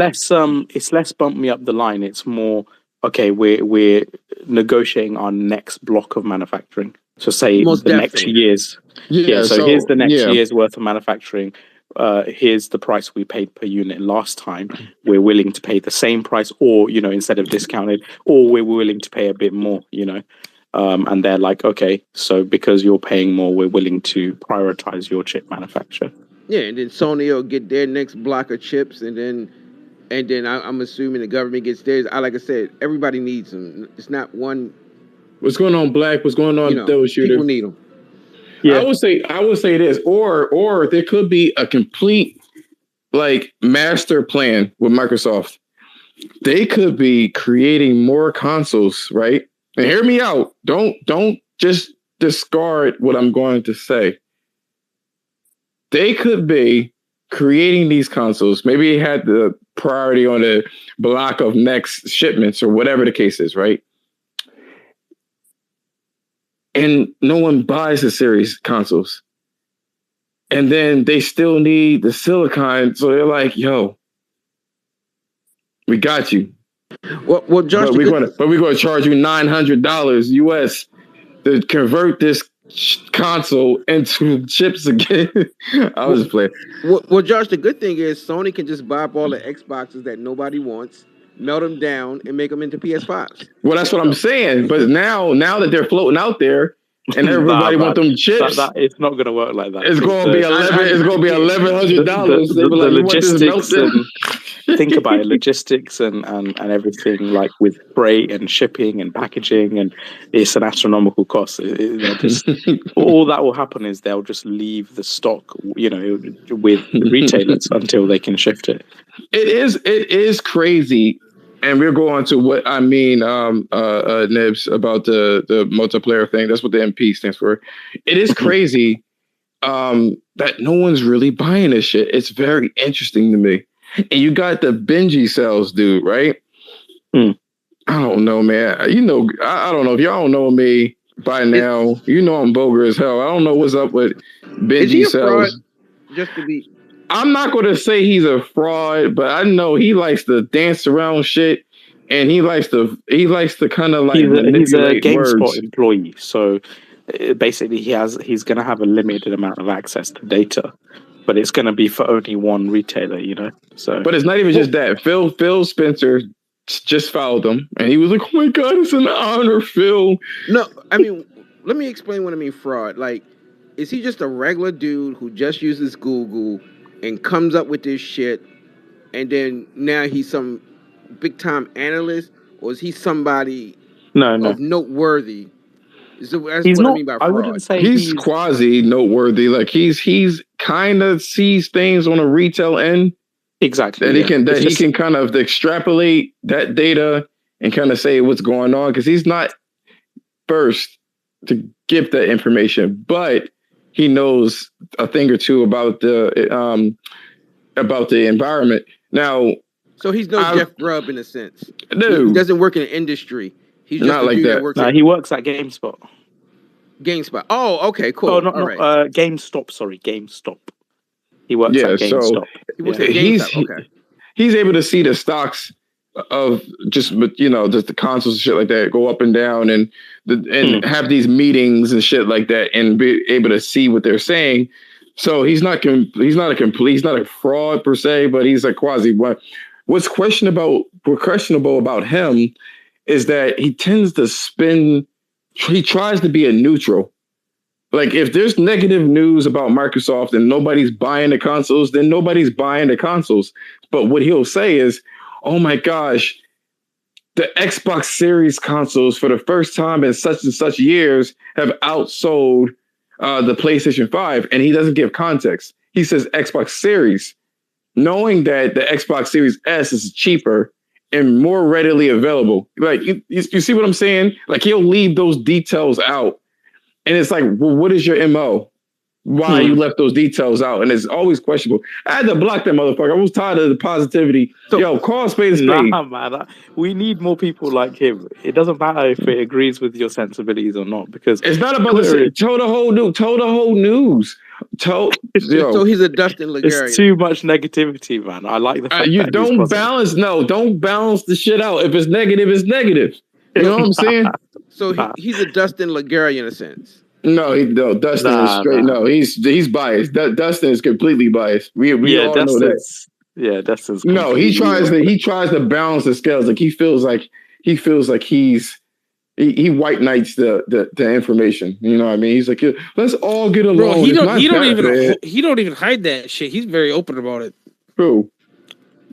less bump me up the line. It's more, okay, we're negotiating our next block of manufacturing. So say next year's. Yeah, so here's the next year's worth of manufacturing. Here's the price we paid per unit last time. We're willing to pay the same price, or instead of discounted, or we're willing to pay a bit more. And they're like, okay, so because you're paying more, we're willing to prioritize your chip manufacture. Yeah, and then Sony will get their next block of chips, and then I'm assuming the government gets theirs. Like I said, everybody needs them. It's not one. What's going on, Black? What's going on, Devil Shooter? People need them. Yeah, I would say this, or there could be a complete master plan with Microsoft. They could be creating more consoles, right? And hear me out. Don't just discard what I'm going to say. They could be creating these consoles. Maybe they had the priority on the block of next shipments or whatever the case is, right? And no one buys the series consoles. And then they still need the silicon. So they're like, yo, we got you. Well, Josh, we're going to charge you $900 US to convert this console into chips again. I was just playing. Well, Josh, the good thing is Sony can just buy up all the Xboxes that nobody wants, melt them down, and make them into PS5s. Well, that's what I'm saying. But now that they're floating out there, and everybody want them chips, that it's not going to work like that. it's going to be $1,100. The logistics and think about it, logistics and everything, like with freight and shipping and packaging, and it's an astronomical cost. All that will happen is they'll just leave the stock, with the retailers until they can shift it. It is crazy. And we're going to what I mean, Nibs, about the multiplayer thing. That's what the MP stands for. It is crazy that no one's really buying this shit. It's very interesting to me. And you got the Benji sales, dude, right? I don't know, man. I don't know. If y'all don't know me by now, I'm vulgar as hell. I don't know what's up with Benji sales. Just to be... I'm not going to say he's a fraud, but I know he likes to dance around shit, and he likes to kind of like he's a GameSpot words. Employee, so basically he's going to have a limited amount of access to data, but it's going to be for only one retailer, So, but it's not even just that. Phil Spencer just followed him, and he was like, "Oh my God, it's an honor, Phil." No, I mean, let me explain what I mean fraud. Like, is he just a regular dude who just uses Google and comes up with this shit, and then now he's some big time analyst, or is he somebody of noteworthy? That's what I mean by fraud. I wouldn't say he's quasi noteworthy. Like he's kind of sees things on a retail end. Exactly. That he can kind of extrapolate that data and kind of say what's going on, because he's not first to give that information, but he knows a thing or two about the environment. Now, so he's no Jeff Grubb in a sense. No, he doesn't work in the industry. He's just not like that. He works at GameSpot. GameSpot. Oh, okay, cool. Oh, not GameStop. Sorry, GameStop. He works at GameStop. So he works at GameStop. Okay. He's able to see the stocks of just the consoles and shit like that go up and down, and have these meetings and shit like that, and be able to see what they're saying. So he's not a fraud per se, but he's a quasi. What's questionable about him is that he tends to spin. He tries to be a neutral. Like, if there's negative news about Microsoft and nobody's buying the consoles, then nobody's buying the consoles. But what he'll say is, "Oh my gosh, the Xbox Series consoles for the first time in such and such years have outsold the PlayStation 5. And he doesn't give context. He says Xbox Series, knowing that the Xbox Series S is cheaper and more readily available. Like, you see what I'm saying? Like, he'll leave those details out. And it's like, well, what is your MO? Why you left those details out? And it's always questionable. I had to block that motherfucker. I was tired of the positivity. So, call spade a spade. Nah, man. We need more people like him. It doesn't matter if it agrees with your sensibilities or not, because it's not about tell the whole news. So he's a Dustin Ligarian. It's too much negativity, man. I like the fact you that don't balance. No, don't balance the shit out. If it's negative, it's negative. You know what I'm saying? So he's a Dustin Ligarian in a sense. No, Dustin is straight. No, he's biased. Dustin is completely biased. We all know that. Yeah, Dustin's. No, he tries to balance the scales. Like he feels like he white knights the information. You know what I mean? He's like, let's all get along. Bro, he don't even hide that shit. He's very open about it. Who?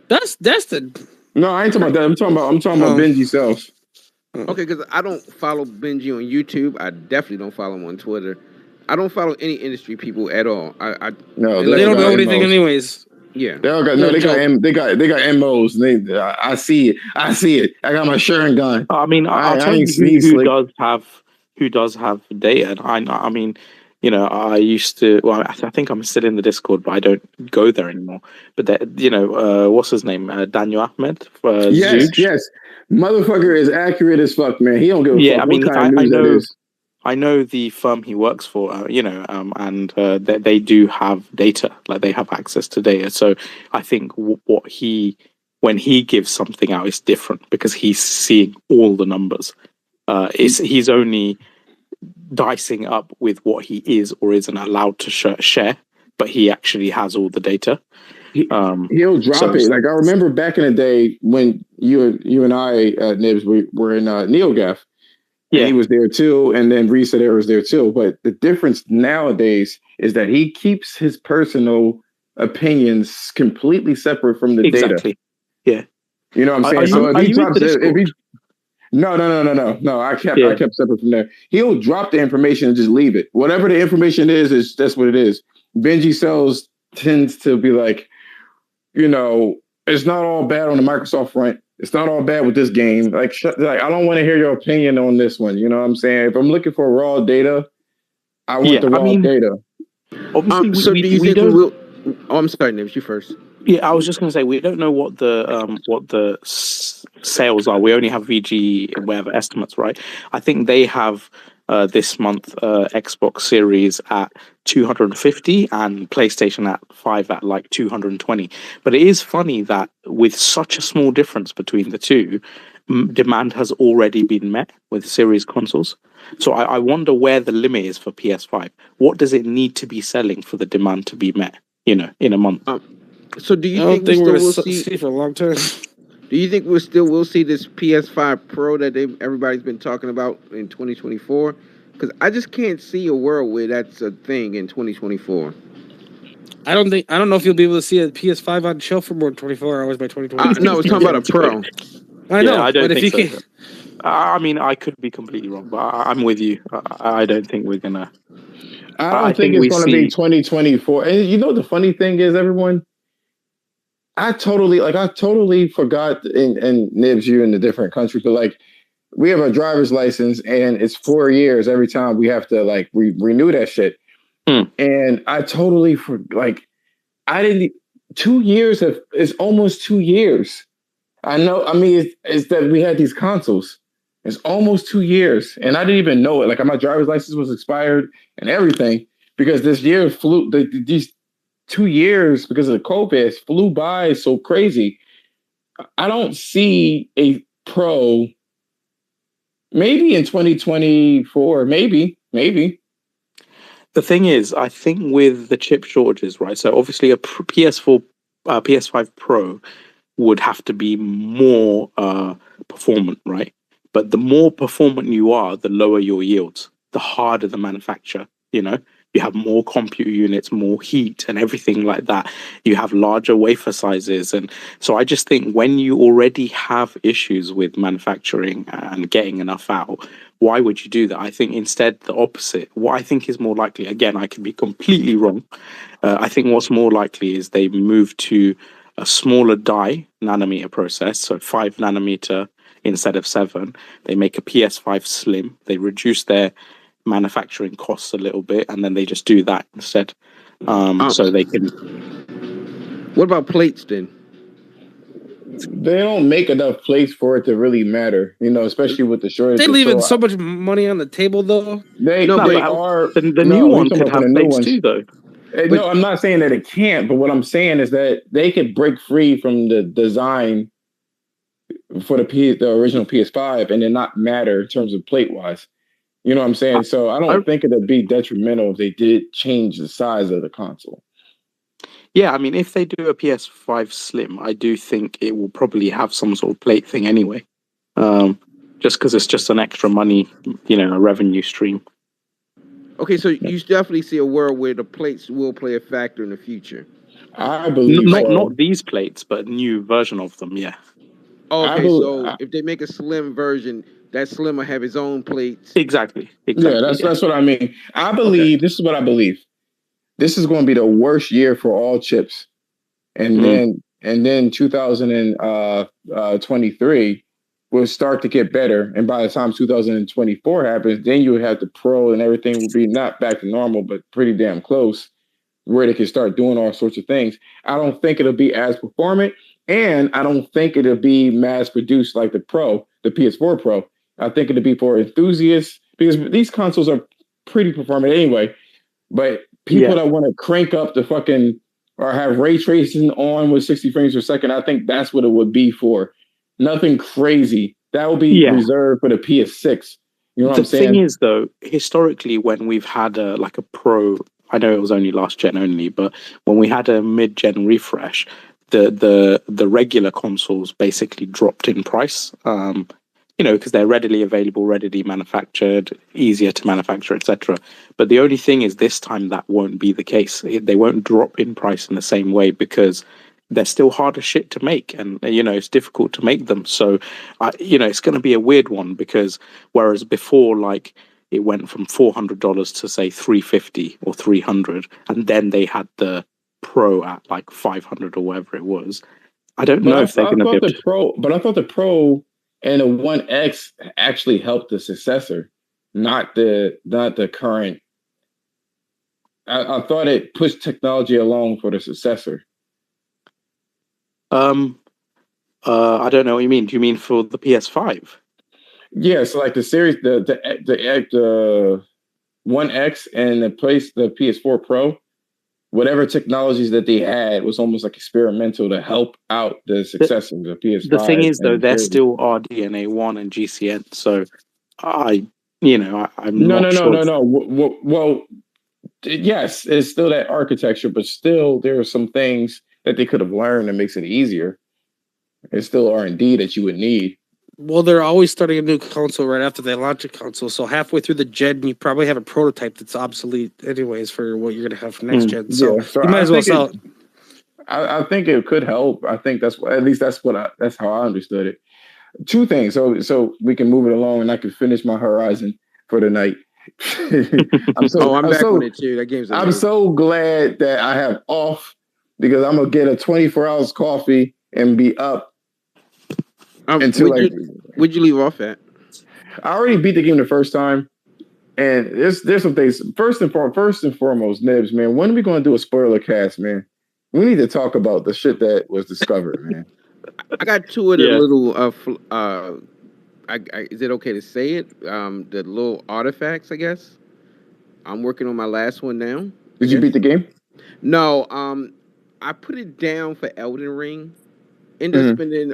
That's Dustin. No, I ain't talking about that. I'm talking about Benji self. Okay, because I don't follow Benji on YouTube. I definitely don't follow him on Twitter. I don't follow any industry people at all. No, they don't know anything anyways. Yeah, they got MOs. I see it. I got my Sharon gun. I mean, I'll tell you who does have data. And I mean, I used to. Well, I think I'm still in the Discord, but I don't go there anymore. But what's his name? Daniel Ahmed. Yes. Motherfucker is accurate as fuck, man. He don't give a fuck. I mean, what kind of news that is. I know the firm he works for, and they do have data, like they have access to data. So I think when he gives something out, is different because he's seeing all the numbers. He's only dicing up with what he is or isn't allowed to share, but he actually has all the data. He'll drop it. Like I remember back in the day when you and I, Nibs, we were in NeoGaf. Yeah, and he was there too, and then Reset Air was there too. But the difference nowadays is that he keeps his personal opinions completely separate from the data. Yeah, you know what I'm saying. So if he drops it, no. I kept separate from there. He'll drop the information and just leave it. Whatever the information is that's what it is. Benji Sells tends to be like, it's not all bad on the Microsoft front. It's not all bad with this game. Like I don't want to hear your opinion on this one. You know what I'm saying? If I'm looking for raw data, I want the raw data. Obviously, so do you think we will? Oh, I'm sorry, Nibs, you first. Yeah, I was just going to say we don't know what the sales are. We only have VG whatever estimates, right? I think they have this month Xbox Series at 250 and PlayStation at 5 at like 220. But it is funny that with such a small difference between the two, demand has already been met with series consoles. So I wonder where the limit is for PS5. What does it need to be selling for the demand to be met? In a month. So do you think we're going to see for a long time? Do you think we'll see this PS5 Pro that everybody's been talking about in 2024? Because I just can't see a world where that's a thing in 2024. I don't know if you'll be able to see a PS5 on shelf for more than 24 hours by 2024. No, I was talking about a Pro. I know, I don't think if so. I mean, I could be completely wrong, but I'm with you. I don't think we're gonna. I don't think it's going to be 2024. And the funny thing is, everyone, I totally forgot, and Nibs, you in a different country, but we have a driver's license and it's 4 years every time we have to renew that shit. And I totally 2 years it's almost 2 years. I know. I mean, it's that we had these consoles. It's almost 2 years, and I didn't even know it. Like my driver's license was expired and everything because this year flew. These 2 years because of the COVID flew by so crazy. I don't see a Pro. Maybe in 2024. Maybe. The thing is, I think with the chip shortages, right? So obviously a PS5 Pro would have to be more performant, right? But the more performant you are, the lower your yields, the harder the manufacture. You have more compute units, more heat and everything like that. You have larger wafer sizes. And so I just think when you already have issues with manufacturing and getting enough out, why would you do that? I think instead the opposite. What I think is more likely, again, I could be completely wrong. I think what's more likely is they move to a smaller die nanometer process, so 5 nanometer instead of 7. They make a PS5 Slim. They reduce their manufacturing costs a little bit, and then they just do that instead. So they can. What about plates then? They don't make enough plates for it to really matter, especially with the shortage. They leaving so much money on the table, though. They are. The new one could have plates too, though. No, I'm not saying that it can't, but what I'm saying is that they could break free from the design for the original PS5 and then not matter in terms of plate wise. You know what I'm saying? So I don't think it'd be detrimental if they did change the size of the console. Yeah, I mean, if they do a PS5 Slim, I do think it will probably have some sort of plate thing anyway. Just because it's just an extra money, a revenue stream. Okay, so you definitely see a world where the plates will play a factor in the future. I believe not these plates, but a new version of them. Yeah. Okay, so if they make a slim version, that Slim will have his own plates. Exactly. Yeah, that's what I mean. I believe this is what I believe. This is going to be the worst year for all chips, and then 2023 will start to get better. And by the time 2024 happens, then you would have the Pro and everything will be not back to normal, but pretty damn close, where they can start doing all sorts of things. I don't think it'll be as performant, and I don't think it'll be mass produced like the Pro, the PS4 Pro. I think it'll be for enthusiasts because these consoles are pretty performant anyway. But people that want to crank up the fucking or have ray tracing on with 60 frames per second, I think that's what it would be for. Nothing crazy. That would be reserved for the PS6. You know what I'm saying? The thing is, though, historically, when we've had a Pro I know it was only last gen only, but when we had a mid-gen refresh, the regular consoles basically dropped in price. Because they're readily available, readily manufactured, easier to manufacture, etc. But the only thing is, this time that won't be the case. They won't drop in price in the same way because they're still harder shit to make, and it's difficult to make them. So, it's going to be a weird one because whereas before, like it went from $400 to say $350 or $300, and then they had the Pro at like $500 or whatever it was. I don't know if they're going to be able to... But I thought the Pro and the One X actually helped the successor, not the current. I thought it pushed technology along for the successor. I don't know what you mean. Do you mean for the PS5? Yeah, so like the series, the One X and the PS4 Pro, whatever technologies that they had was almost like experimental to help out the successor, the PS5. The thing is, though, they're still RDNA 1 and GCN, so I'm not sure. No. Well, yes, it's still that architecture, but still there are some things that they could have learned that makes it easier. It's still R&D that you would need. Well, they're always starting a new console right after they launch a console. So halfway through the gen, you probably have a prototype that's obsolete anyways for what you're going to have for next gen. So, yeah, so you might as well sell it. I think it could help. I think that's how I understood it. Two things. So we can move it along and I can finish my Horizon for the night. I'm back on it too. That game's amazing. I'm so glad that I have off because I'm going to get a 24 hours coffee and be up. Where'd you leave off at? I already beat the game the first time, and there's some things. First and foremost, Nibs, man, when are we going to do a spoiler cast, man? We need to talk about the shit that was discovered, man. I got two of the little. Is it okay to say it? The little artifacts, I guess. I'm working on my last one now. Did you beat the game? No. I put it down for Elden Ring. Ended up spending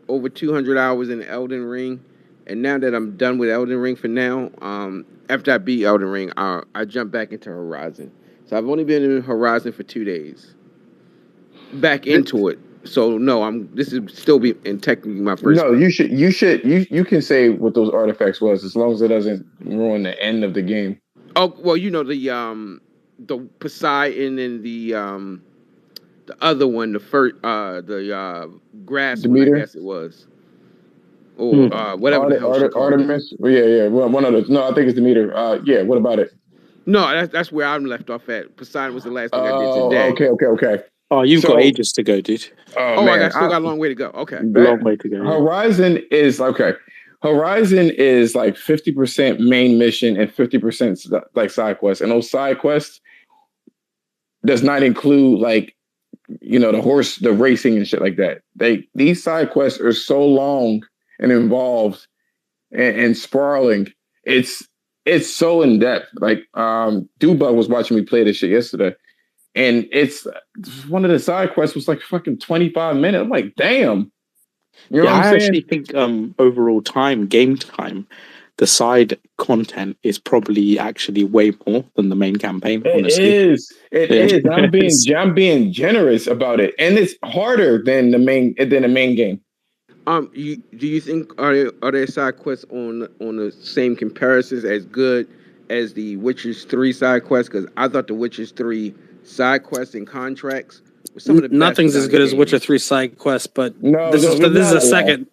over 200 hours in Elden Ring, and now that I'm done with Elden Ring for now, after I beat Elden Ring, I jumped back into Horizon. So I've only been in Horizon for 2 days. Back into it. So no, this is still technically my first. No, you can say what those artifacts was as long as it doesn't ruin the end of the game. Oh well, the Poseidon and the other one, the first, the grass one, I guess it was. Or whatever the hell Artemis? Well, yeah. Well, one of those. No, I think it's Demeter. Yeah, what about it? No, that's where I'm left off at. Poseidon was the last thing I did today. Okay. Oh, you've got ages to go, dude. Oh man, I still got a long way to go. Okay. Long way to go. Horizon is like 50% main mission and 50% like side quests. And those side quests does not include like the racing and shit like that. These side quests are so long and involved and sprawling. It's so in depth. Like Dubug was watching me play this shit yesterday, and it's one of the side quests was like fucking 25 minutes. I'm like, damn. You know what I'm saying? I actually think overall game time, the side content is probably actually way more than the main campaign. Honestly. It is. I'm being generous about it, and it's harder than the main game. Do you think are there side quests on the same comparisons as good as the Witcher's 3 side quests? Because I thought the Witcher's 3 side quests and contracts were some of the best. Nothing's as good as Witcher 3 side quests, but this is a second.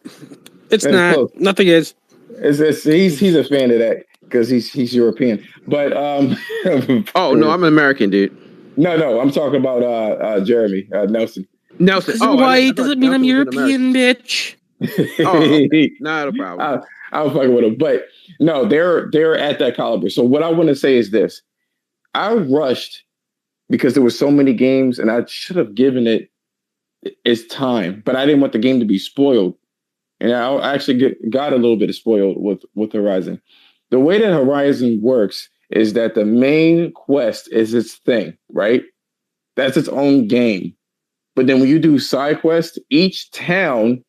It's not. Close. Nothing is. He's a fan of that because he's European. But oh no, I'm an American dude. No, I'm talking about Jeremy Nelson. Nelson. Oh, why doesn't mean I'm European, bitch? Oh, okay. Not a problem. I was fucking with him, but no, they're at that caliber. So what I want to say is this: I rushed because there were so many games, and I should have given it its time, but I didn't want the game to be spoiled. And I actually got a little bit spoiled with Horizon. The way that Horizon works is that the main quest is its thing, right? That's its own game. But then when you do side quests, each town,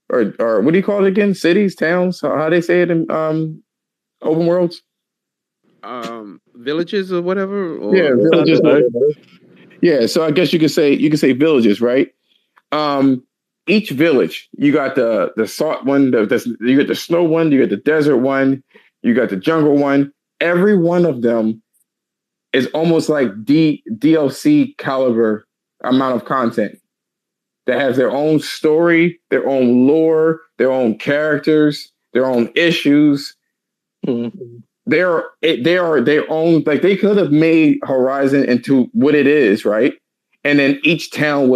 or what do you call it again? Cities, towns? How they say it in open worlds? villages or whatever. Yeah, Or villages. know. Yeah, so I guess you could say villages, right? Each village, you got the salt one, you got the snow one, you got the desert one, you got the jungle one. Every one of them is almost like DLC caliber amount of content that has their own story, their own lore, their own characters, their own issues. They are their own. Like they could have made Horizon into what it is, right? And then each town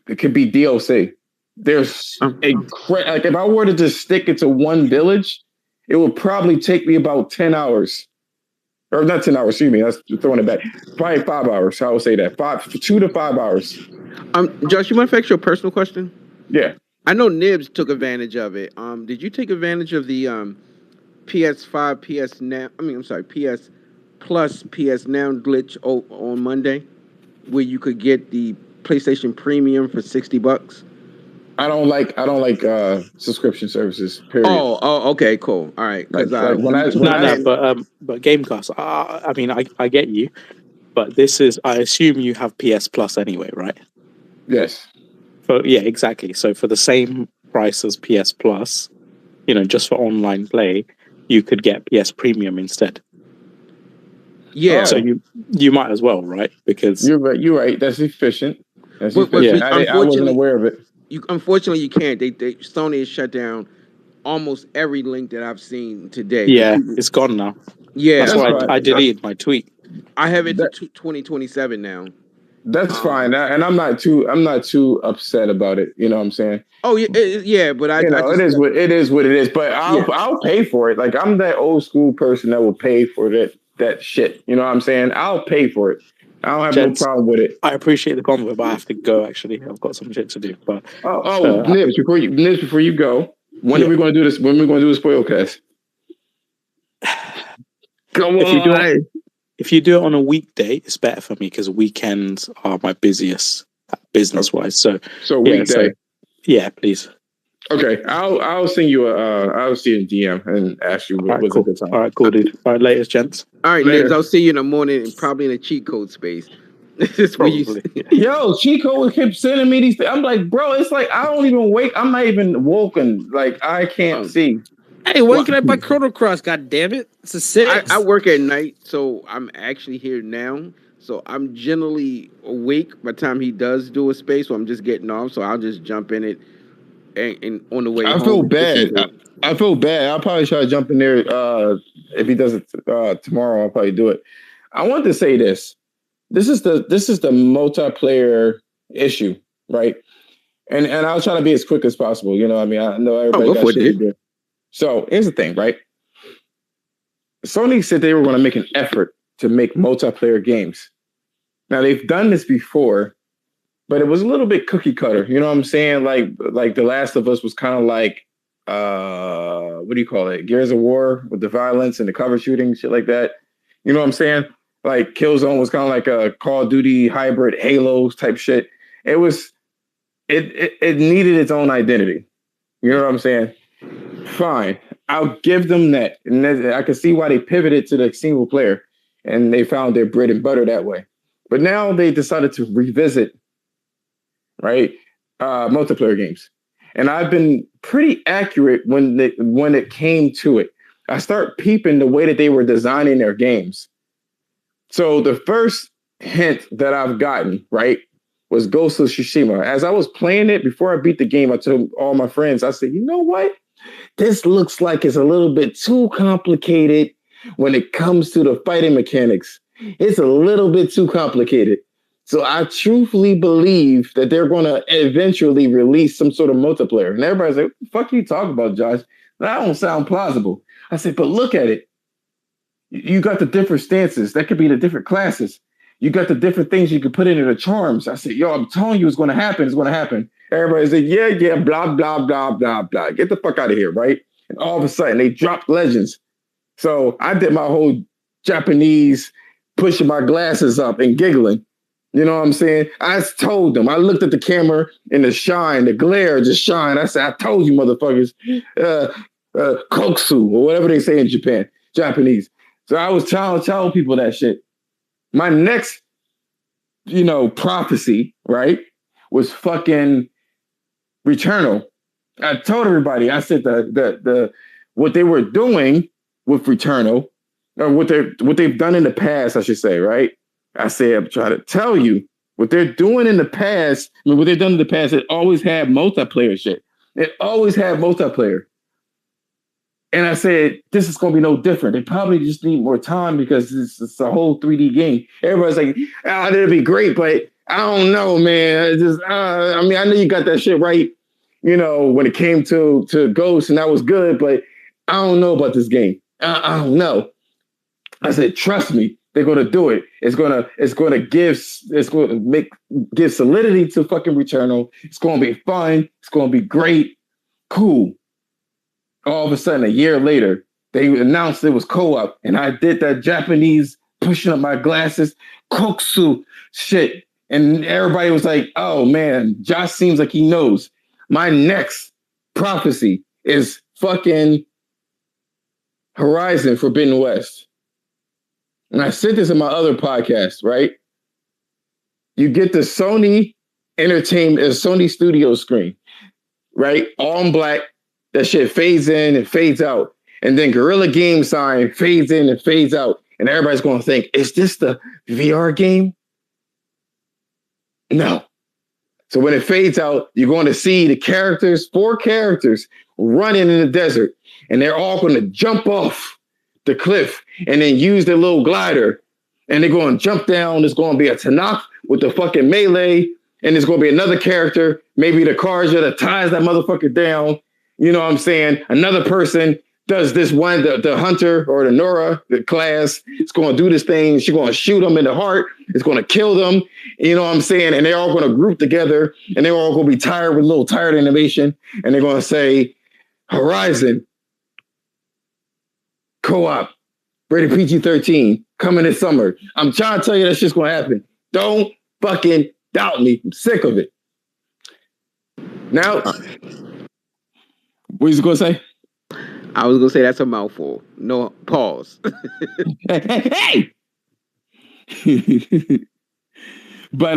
it could be DLC. There's like if I were to just stick it to one village, it would probably take me about 10 hours. Or not 10 hours, excuse me. That's throwing it back. Probably 5 hours. I would say that. 2 to 5 hours. Josh, you mind if I ask you a personal question? Yeah. I know Nibs took advantage of it. Did you take advantage of the PS5, PS Now? PS Plus, PS Now glitch on Monday, where you could get the PlayStation Premium for $60? I don't like subscription services. Period. Oh, okay, cool. All right, because but Gamecast. I mean, I get you, but this is. I assume you have PS Plus anyway, right? Yes. Yeah, exactly. So for the same price as PS Plus, just for online play, you could get PS Premium instead. Yeah. So you might as well, right? Because you're right. You're right. That's efficient. That's efficient. I wasn't aware of it. Unfortunately, you can't. Sony has shut down almost every link that I've seen today. Yeah, it's gone now. Yeah, that's why I deleted my tweet. I have it to 2027 now. That's fine, and I'm not too upset about it. You know what I'm saying? Oh yeah, but it is what it is. But I'll pay for it. Like I'm that old school person that will pay for that shit. You know what I'm saying? I'll pay for it. I don't have no problem with it. I appreciate the convo, but I have to go. Actually, I've got some shit to do. But Nibs, before you go, when are we going to do this? When are we going to do the spoilcast? Come on. If you do it on a weekday, it's better for me because weekends are my busiest business-wise. So weekday. Yeah, please. Okay, I'll send you I'll see a DM and ask you what's a good time. All right, cool, dude. All right, later, gents. All right, Nibs, I'll see you in the morning, and probably in a cheat code space. This is where you. Yo, cheat code kept sending me these things. I'm like, bro, it's like I don't even wake. I'm not even woken. Like I can't see. Hey, when can I buy Chrono Cross? God damn it! It's a 6. I work at night, so I'm actually here now. So I'm generally awake by the time he does do a space. So I'm just getting off. So I'll just jump in it, and on the way. I feel bad. I feel bad. I'll probably try to jump in there. If he does it tomorrow, I'll probably do it. I want to say this. This is the multiplayer issue, right? And I'll try to be as quick as possible. You know what I mean? I know everybody got shit to do. So here's the thing, right? Sony said they were going to make an effort to make multiplayer games. Now they've done this before, but it was a little bit cookie cutter. You know what I'm saying? Like The Last of Us was kind of like what do you call it? Gears of War with the violence and the cover shooting, shit like that. You know what I'm saying? Like Killzone was kind of like a Call of Duty hybrid Halos type shit. It needed its own identity. You know what I'm saying? Fine. I'll give them that. And I can see why they pivoted to the single player and they found their bread and butter that way. But now they decided to revisit, right, multiplayer games. And I've been pretty accurate when it came to it. I start peeping the way that they were designing their games. So the first hint that I've gotten, right, was Ghost of Tsushima. As I was playing it, before I beat the game, I told all my friends, I said, you know what? This looks like it's a little bit too complicated when it comes to the fighting mechanics. It's a little bit too complicated. So I truthfully believe that they're going to eventually release some sort of multiplayer. And everybody's like, what the fuck are you talking about, Josh? That don't sound plausible. I said, but look at it. You got the different stances. That could be the different classes. You got the different things you could put into the charms. I said, yo, I'm telling you it's going to happen. It's going to happen. Everybody said, yeah, blah, blah, blah, blah, blah. Get the fuck out of here, right? And all of a sudden, they dropped Legends. So I did my whole Japanese pushing my glasses up and giggling. You know what I'm saying? I told them. I looked at the camera and the shine, the glare just shine. I said, I told you, motherfuckers. Koksu, or whatever they say in Japanese. So I was telling people that shit. My next, prophecy, right, was fucking Returnal. I told everybody, I said the what they were doing with Returnal, or what they've done in the past, I should say, right? I said, I'm trying to tell you what they're doing in the past. I mean, what they've done in the past, it always had multiplayer shit. It always had multiplayer. And I said, this is going to be no different. They probably just need more time because it's a whole 3D game. Everybody's like, it'll be great, but I don't know, man. I know you got that shit right, when it came to Ghost, and that was good, but I don't know about this game. I don't know. I said, trust me, they're going to do it. It's going to give solidity to fucking Returnal. It's going to be fun. It's going to be great. Cool. All of a sudden, a year later, they announced it was co-op, and I did that Japanese pushing up my glasses, koksu shit, and everybody was like, "Oh man, Josh seems like he knows." My next prophecy is fucking Horizon Forbidden West, and I said this in my other podcast, right? You get the Sony Sony Studio screen, right? All in black. That shit fades in and fades out. And then Guerrilla Games sign fades in and fades out. And everybody's going to think, is this the VR game? No. So when it fades out, you're going to see the 4 characters running in the desert. And they're all going to jump off the cliff and then use their little glider. And they're going to jump down. There's going to be a Tanakh with the fucking melee. And there's going to be another character, maybe the Karja, that ties that motherfucker down. You know what I'm saying? Another person does this one, the hunter or the Nora, the class, it's going to do this thing. She's going to shoot them in the heart. It's going to kill them. You know what I'm saying? And they're all going to group together, and they're all going to be tired with a little tired animation. And they're going to say, Horizon, co-op, rated PG-13, coming this summer. I'm trying to tell you that shit's going to happen. Don't fucking doubt me. I'm sick of it. Now... What was you going to say? I was going to say that's a mouthful. No, pause. Hey! But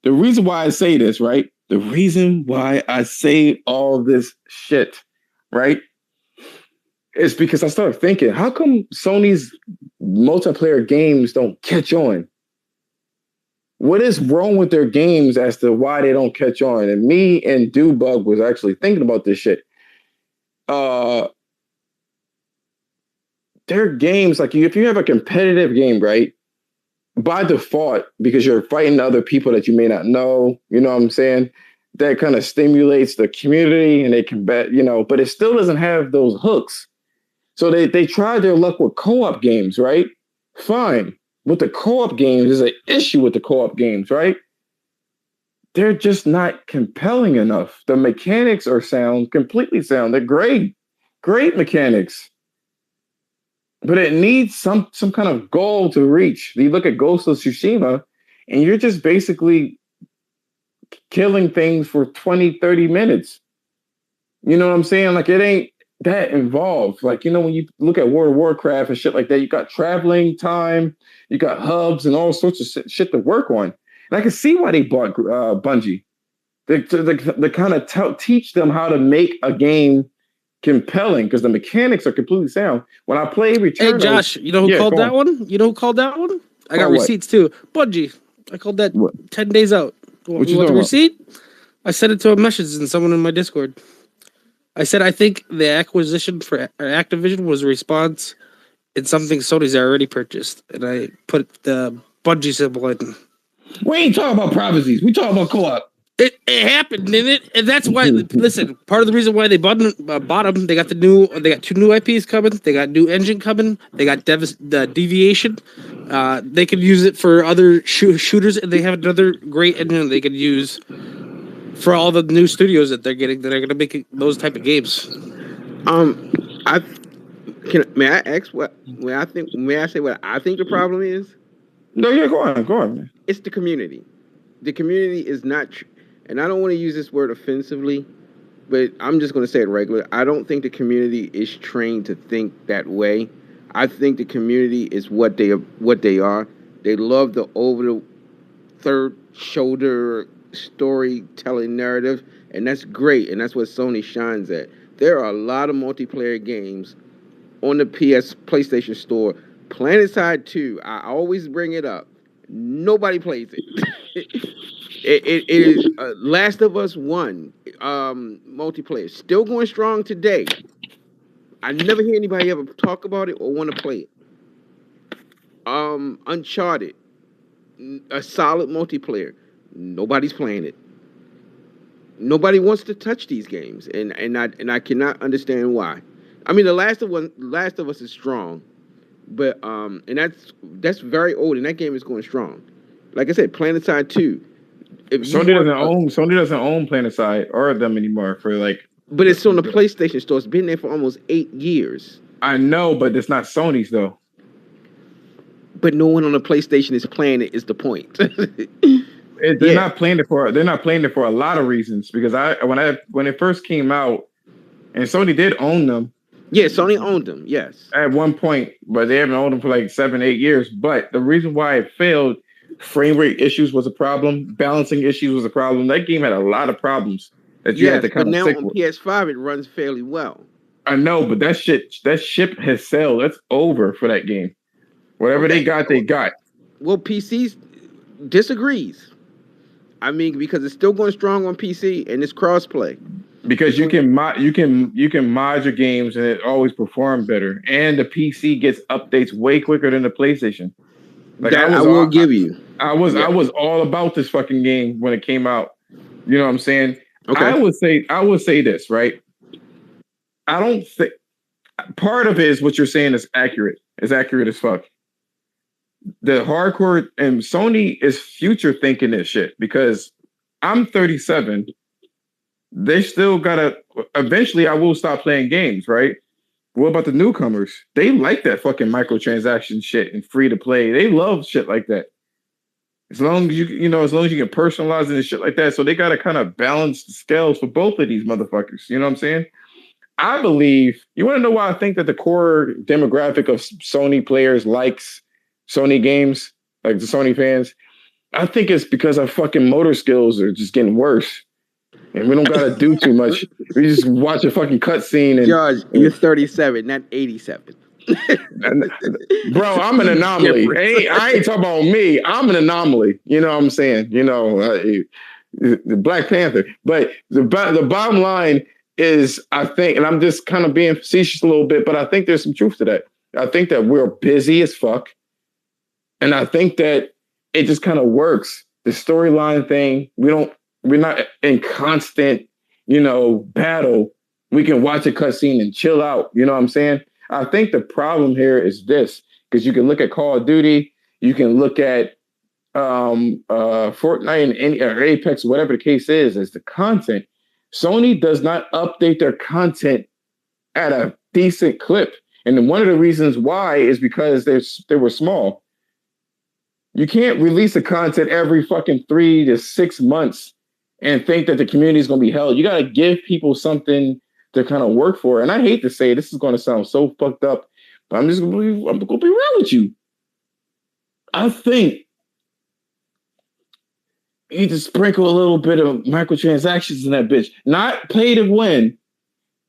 the reason why I say this, right? The reason why I say all this shit, right? Is because I started thinking, how come Sony's multiplayer games don't catch on? What is wrong with their games as to why they don't catch on? And me and Dubug was actually thinking about this shit. Their games, like if you have a competitive game, right, by default, because you're fighting other people that you may not know, you know what I'm saying, that kind of stimulates the community and they can bet, but it still doesn't have those hooks. So they tried their luck with co-op games, right? Fine. With the co-op games, there's an issue with the co-op games, right? They're just not compelling enough. The mechanics are completely sound. They're great mechanics. But it needs some kind of goal to reach. You look at Ghost of Tsushima, and you're just basically killing things for 20, 30 minutes. You know what I'm saying? Like, it ain't that involved. Like, when you look at World of Warcraft and shit like that, you got traveling time, you got hubs and all sorts of shit to work on. And I can see why they bought Bungie. They kind of teach them how to make a game compelling because the mechanics are completely sound. When I play Returnal... Hey, Josh, you know who called that one? You know who called that one? I got receipts too. Bungie. I called that 10 days out. What you want the receipt? I sent it to a message and someone in my Discord. I said I think the acquisition for Activision was a response in something Sony's already purchased. And I put the Bungie symbol in. We ain't talking about prophecies. We talking about co-op. It happened, didn't it? And that's why. Listen, part of the reason why they bought them, they got 2 new IPs coming. They got new engine coming. They got the Deviation. They could use it for other shooters, and they have another great engine they could use for all the new studios that they're getting that are going to make those type of games. May I ask may I say what I think the problem is? No, yeah, go on, man. It's the community. The community is not, and I don't want to use this word offensively, but I'm just going to say it regular. I don't think the community is trained to think that way I think the community is what they are. They love the over the third shoulder storytelling narrative, and that's great. And that's what Sony shines at. There are a lot of multiplayer games on the PlayStation Store. PlanetSide 2, I always bring it up. Nobody plays it. It is Last of Us 1 multiplayer. Still going strong today. I never hear anybody ever talk about it or want to play it. Uncharted, a solid multiplayer. Nobody's playing it. Nobody wants to touch these games, and I cannot understand why. I mean, the Last of Us is strong, but and that's very old, and that game is going strong. Like I said, PlanetSide 2. Sony doesn't own PlanetSide or them anymore for like. But it's on the PlayStation Store. It's been there for almost 8 years. I know, but it's not Sony's though. But no one on the PlayStation is playing it. Is the point? They're not playing it for a lot of reasons. Because when it first came out, and Sony did own them. Yeah, Sony owned them. Yes, at one point, but they haven't owned them for like 7-8 years. But the reason why it failed, frame rate issues was a problem. Balancing issues was a problem. That game had a lot of problems that you had to kind of now stick on with. PS5 it runs fairly well. I know, but that ship has sailed. That's over for that game. Whatever they got. Well, PCs disagrees. I mean, because it's still going strong on PC and it's crossplay. Because you can mod your games and it always performs better. And the PC gets updates way quicker than the PlayStation. Like I will give you. I was all about this fucking game when it came out. You know what I'm saying? Okay. I would say this, right? I don't think part of it is what you're saying is accurate. It's accurate as fuck. The hardcore and Sony is future thinking this shit because I'm 37. They still gotta eventually I will stop playing games, right? What about the newcomers? They like that fucking microtransaction shit and free to play. They love shit like that. As long as you can personalize it and shit like that. So they gotta kind of balance the scales for both of these motherfuckers. You know what I'm saying? I believe you want to know why I think that the core demographic of Sony players likes Sony games, like the Sony fans. I think it's because our fucking motor skills are just getting worse. And we don't gotta do too much. We just watch a fucking cutscene. And George, you're 37, not 87. Bro, I'm an anomaly. I ain't talking about me. I'm an anomaly. You know what I'm saying? You know, the Black Panther. But the bottom line is, I think, and I'm just kind of being facetious a little bit, but I think there's some truth to that. I think that we're busy as fuck. And I think that it just kind of works. The storyline thing, we're not in constant, battle. We can watch a cutscene and chill out. You know what I'm saying? I think the problem here is this, because you can look at Call of Duty, you can look at Fortnite or Apex, whatever the case is, as the content. Sony does not update their content at a decent clip. And one of the reasons why is because they were small. You can't release the content every fucking 3 to 6 months and think that the community is going to be held. You got to give people something to kind of work for. And I hate to say this is going to sound so fucked up, but I'm going to be real with you. I think you need to sprinkle a little bit of microtransactions in that bitch. Not pay to win,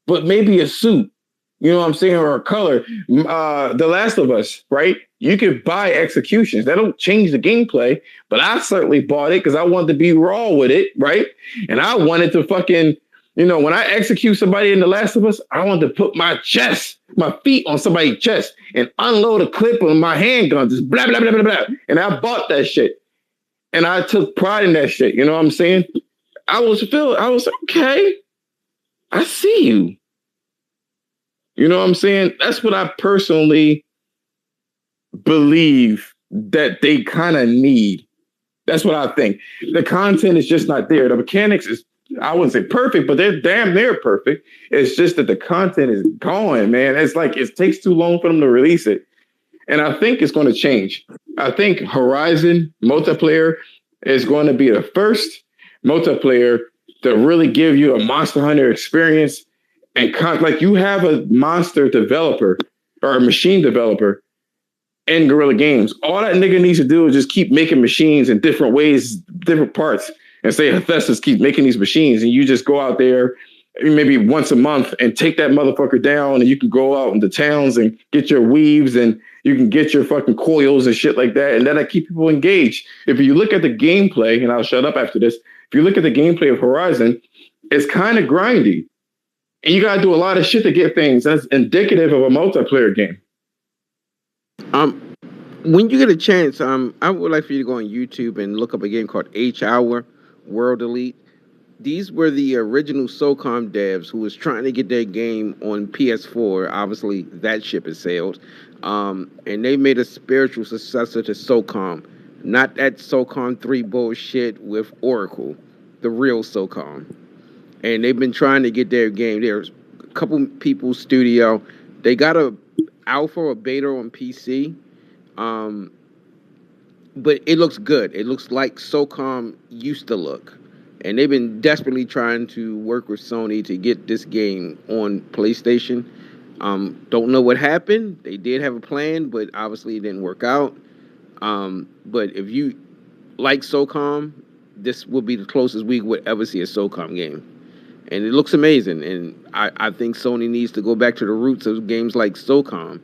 but maybe a suit. You know what I'm saying? Or a color. The Last of Us, right? You could buy executions. That don't change the gameplay, but I certainly bought it because I wanted to be raw with it, right? And I wanted to fucking, when I execute somebody in The Last of Us, I wanted to put my feet on somebody's chest and unload a clip on my handgun, just blah, blah, blah, blah, blah. And I bought that shit. And I took pride in that shit. You know what I'm saying? I was okay. I see you. You know what I'm saying? That's what I personally believe that they kind of need. That's what I think. The content is just not there. The mechanics is, I wouldn't say perfect, but they're damn near perfect. It's just that the content is gone, man. It's like it takes too long for them to release it. And I think it's going to change. I think Horizon multiplayer is going to be the first multiplayer to really give you a Monster Hunter experience. And like you have a monster developer or a machine developer in Guerrilla Games. All that nigga needs to do is just keep making machines in different ways, different parts, and say Hephaestus keep making these machines, and you just go out there maybe once a month and take that motherfucker down, and you can go out into towns and get your weaves, and you can get your fucking coils and shit like that, and that'll keep people engaged. If you look at the gameplay, and I'll shut up after this, if you look at the gameplay of Horizon, it's kind of grindy. And you got to do a lot of shit to get things. That's indicative of a multiplayer game. When you get a chance, I would like for you to go on YouTube and look up a game called H-Hour World Elite. These were the original SOCOM devs who was trying to get their game on PS4. Obviously, that ship has sailed. And they made a spiritual successor to SOCOM. Not that SOCOM 3 bullshit with Oracle. The real SOCOM. And they've been trying to get their game. There's a couple people's studio. They got a alpha or beta on PC. But it looks good. It looks like SOCOM used to look. And they've been desperately trying to work with Sony to get this game on PlayStation. Don't know what happened. They did have a plan, but obviously it didn't work out. But if you like SOCOM, this will be the closest we would ever see a SOCOM game. And it looks amazing. And I think Sony needs to go back to the roots of games like SOCOM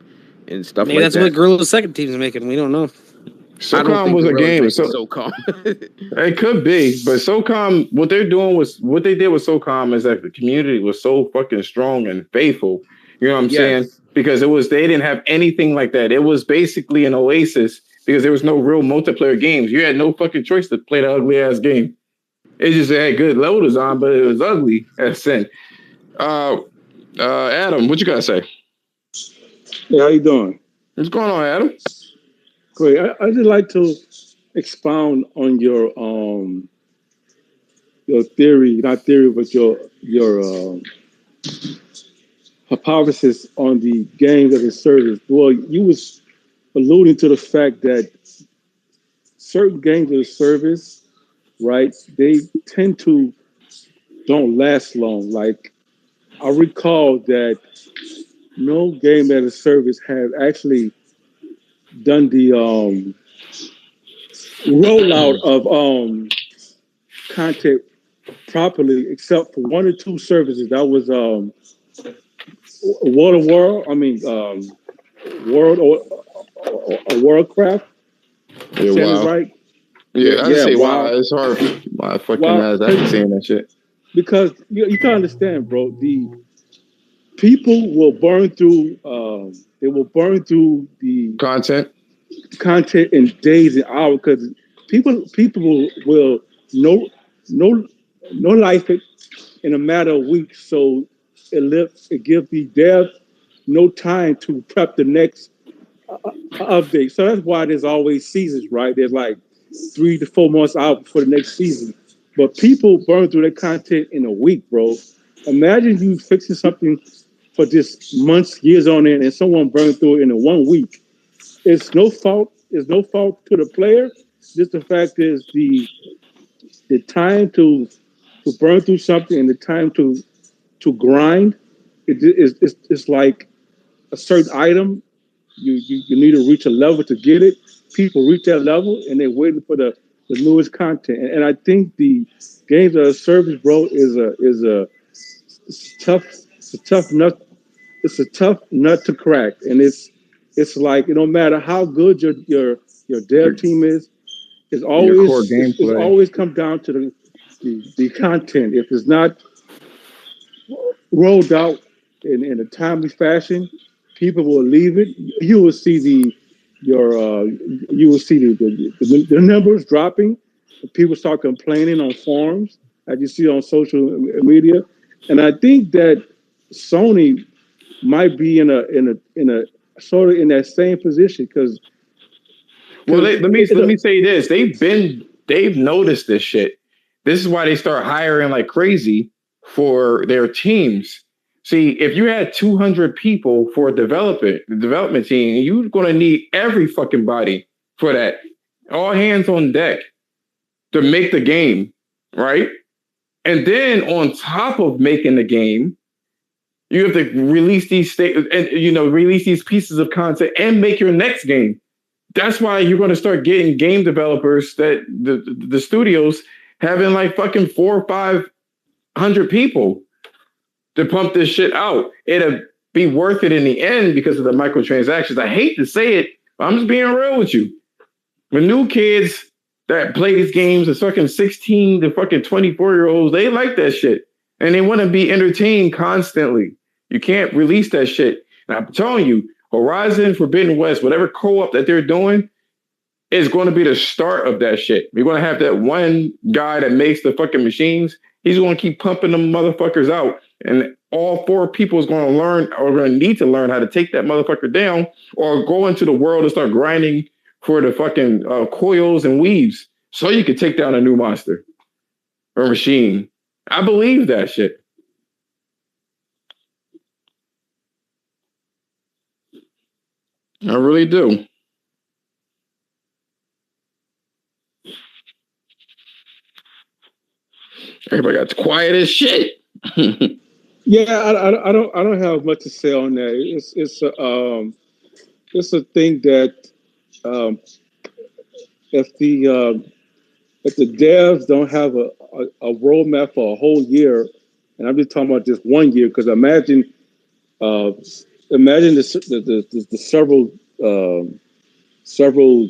and stuff like that. That's what Guerrilla's second team's making. We don't know. SOCOM was a game. SOCOM. It could be, but SOCOM, what they did with SOCOM is that the community was so fucking strong and faithful. You know what I'm saying? Because they didn't have anything like that. It was basically an oasis because there was no real multiplayer games. You had no fucking choice to play the ugly ass game. It just had good level design, but it was ugly as sin. Adam, what you gotta say? Hey, how you doing? What's going on, Adam? Great. I'd just like to expound on your theory, not theory, but your hypothesis on the games as a service. Well, you was alluding to the fact that certain games as a service, right, they tend to don't last long. Like, I recall that no game as a service have actually done the rollout of content properly, except for one or two services. That was World or Worldcraft. Yeah, wow. Right? Yeah, I say wow. It's hard. My fucking ass, I ain't saying that shit. Because you can understand, bro. The people will burn through. They will burn through the content in days and hours, because people will no life it in a matter of weeks. So it gives the dev no time to prep the next update. So that's why there's always seasons, right? There's like 3 to 4 months out for the next season. But people burn through their content in a week, bro. Imagine you fixing something for just months, years on end, and someone burned through it in 1 week. It's no fault. It's no fault to the player. Just the fact is the time to burn through something and the time to grind. It's like a certain item. You need to reach a level to get it. People reach that level and they're waiting for the newest content. And I think the games as a service, bro, is a tough nut. It's a tough nut to crack. And it's like, no matter how good your dev team is, it's always come down to the content. If it's not rolled out in a timely fashion, people will leave it. You will see the numbers dropping. People start complaining on forums, as you see on social media. And I think that Sony might be in a sort of in that same position, because let me say this. They've noticed this shit. This is why they start hiring like crazy for their teams. See, if you had 200 people for the development team, you're going to need every fucking body for that. All hands on deck to make the game, right? And then on top of making the game, You have to release these release these pieces of content and make your next game. That's why you're going to start getting game developers that the studios having like fucking 400 or 500 people to pump this shit out. It'll be worth it in the end because of the microtransactions. I hate to say it, but I'm just being real with you. The new kids that play these games, the fucking 16 to fucking 24-year-olds, they like that shit. And they want to be entertained constantly. You can't release that shit. And I'm telling you, Horizon Forbidden West, whatever co-op that they're doing, is going to be the start of that shit. You're going to have that one guy that makes the fucking machines. He's going to keep pumping them motherfuckers out. And all 4 people is going to learn or going to need to learn how to take that motherfucker down or go into the world and start grinding for the fucking coils and weaves so you can take down a new monster or machine. I believe that shit. I really do. Everybody got quiet as shit. Yeah, I don't have much to say on that. It's a thing that if the devs don't have a roadmap for a whole year, and I'm just talking about just 1 year, because imagine the several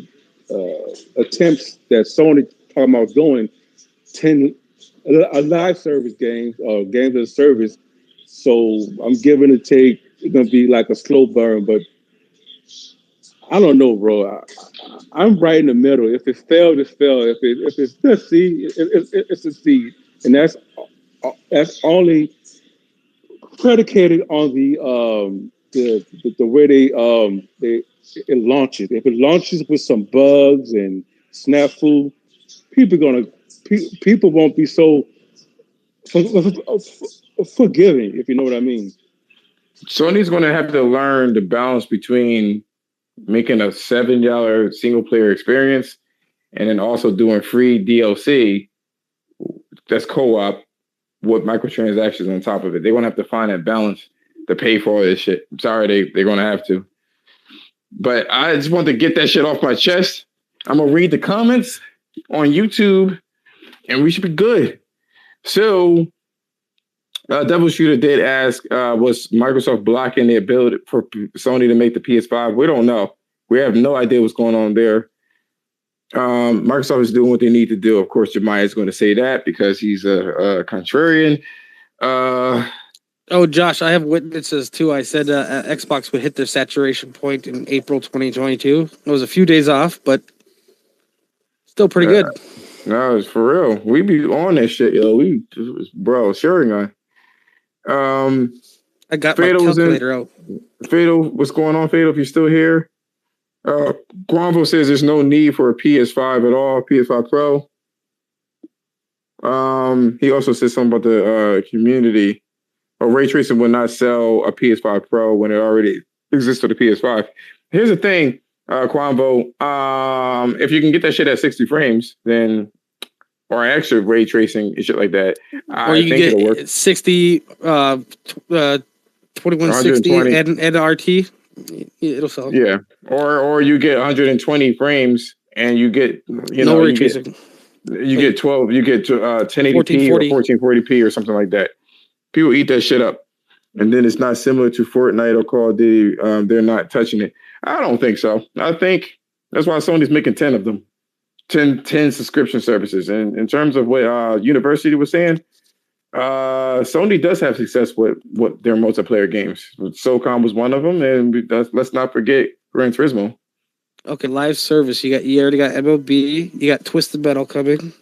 attempts that Sony talking about doing 10 a live service games or games as a service. So I'm giving it take. It's gonna be like a slow burn, but I don't know, bro. I'm right in the middle. If it failed, it failed. If it's a seed, it's a seed, and that's only predicated on the way it launches. If it launches with some bugs and snafu, people won't be so forgiving, if you know what I mean. Sony's going to have to learn the balance between making a $7 single player experience and then also doing free DLC that's co-op with microtransactions on top of it. They're going to have to find that balance to pay for all this shit. I'm sorry, they're going to have to. But I just want to get that shit off my chest. I'm going to read the comments on YouTube and we should be good. So, Devil Shooter did ask, was Microsoft blocking the ability for Sony to make the PS5? We don't know. We have no idea what's going on there. Microsoft is doing what they need to do. Of course, Jemiah is going to say that because he's a contrarian. Josh, I have witnesses too. I said Xbox would hit their saturation point in April 2022. It was a few days off, but still pretty good. No, it's for real. We be on that shit, yo. Sharing on. I got Fatal my calculator out. Fatal, what's going on, Fatal? If you're still here, Gronvo says there's no need for a PS5 at all. PS5 Pro. He also said something about the community. Ray tracing will not sell a PS5 Pro when it already exists for the PS5. Here's the thing, Quambo. If you can get that shit at 60 frames, then or extra ray tracing and shit like that, or you think it'll work. 60, 2160 and RT, it'll sell. Yeah, or you get 120 frames and you get no ray tracing. You get 12. You get 1080p or 1440p or something like that. People eat that shit up, and then it's not similar to Fortnite or Call of Duty. They're not touching it. I don't think so. I think that's why Sony's making 10 of them, 10 subscription services. And in terms of what University was saying, Sony does have success with their multiplayer games. SOCOM was one of them, and let's not forget Gran Turismo. Okay, live service. You already got MLB. You got Twisted Metal coming.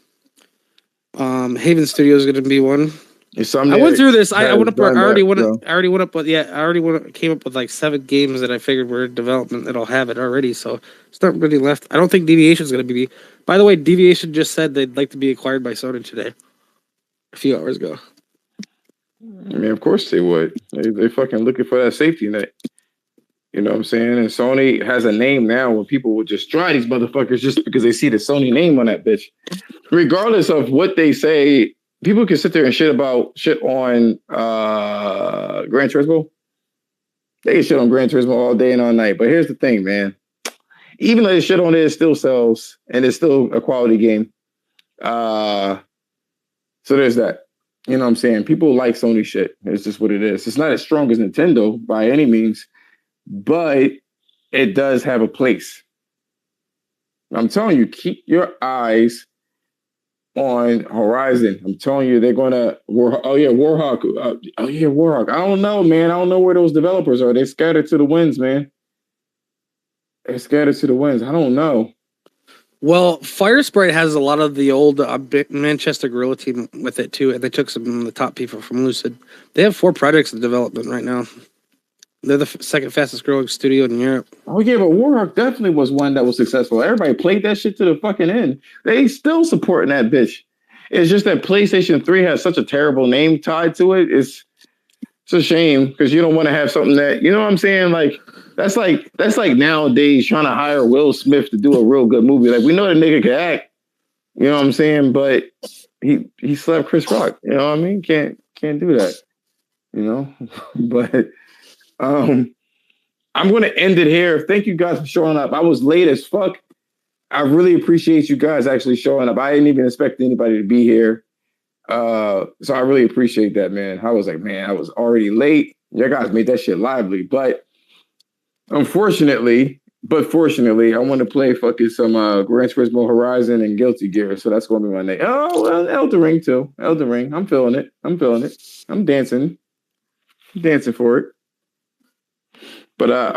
Haven Studio is going to be one. I went through this. I went up. I already went up. But yeah, I already came up with like 7 games that I figured were in development that'll have it already. So it's not really left. I don't think Deviation is going to be. By the way, Deviation just said they'd like to be acquired by Sony today, a few hours ago. I mean, of course they would. They fucking looking for that safety net. You know what I'm saying? And Sony has a name now where people will just try these motherfuckers just because they see the Sony name on that bitch. Regardless of what they say people can sit there and shit on Gran Turismo. They can shit on Gran Turismo all day and all night. But here's the thing, man. Even though they shit on it, it still sells, and it's still a quality game. So there's that. You know what I'm saying? People like Sony shit. It's just what it is. It's not as strong as Nintendo by any means, but it does have a place. I'm telling you, keep your eyes on Horizon. I'm telling you, they're gonna. Warhawk. Warhawk. I don't know, man. I don't know where those developers are. They're scattered to the winds, man. They're scattered to the winds. I don't know. Well, Firesprite has a lot of the old Manchester Gorilla team with it too, and they took some of the top people from Lucid. They have 4 projects in development right now. They're the second fastest growing studio in Europe. Oh yeah, but Warhawk definitely was one that was successful. Everybody played that shit to the fucking end. They still supporting that bitch. It's just that PlayStation 3 has such a terrible name tied to it. It's a shame because you don't want to have something that, you know what I'm saying? Like that's like nowadays trying to hire Will Smith to do a real good movie. Like we know the nigga can act, you know what I'm saying? But he slapped Chris Rock. You know what I mean? Can't do that. You know? But I'm going to end it here. Thank you guys for showing up. I was late as fuck. I really appreciate you guys actually showing up. I didn't even expect anybody to be here. So I really appreciate that, man. I was like, man, I was already late. You guys made that shit lively. But fortunately, I want to play fucking some Gran Turismo Horizon and Guilty Gear. So that's going to be my name. Oh, well, Elden Ring too. Elden Ring. I'm feeling it. I'm dancing for it. But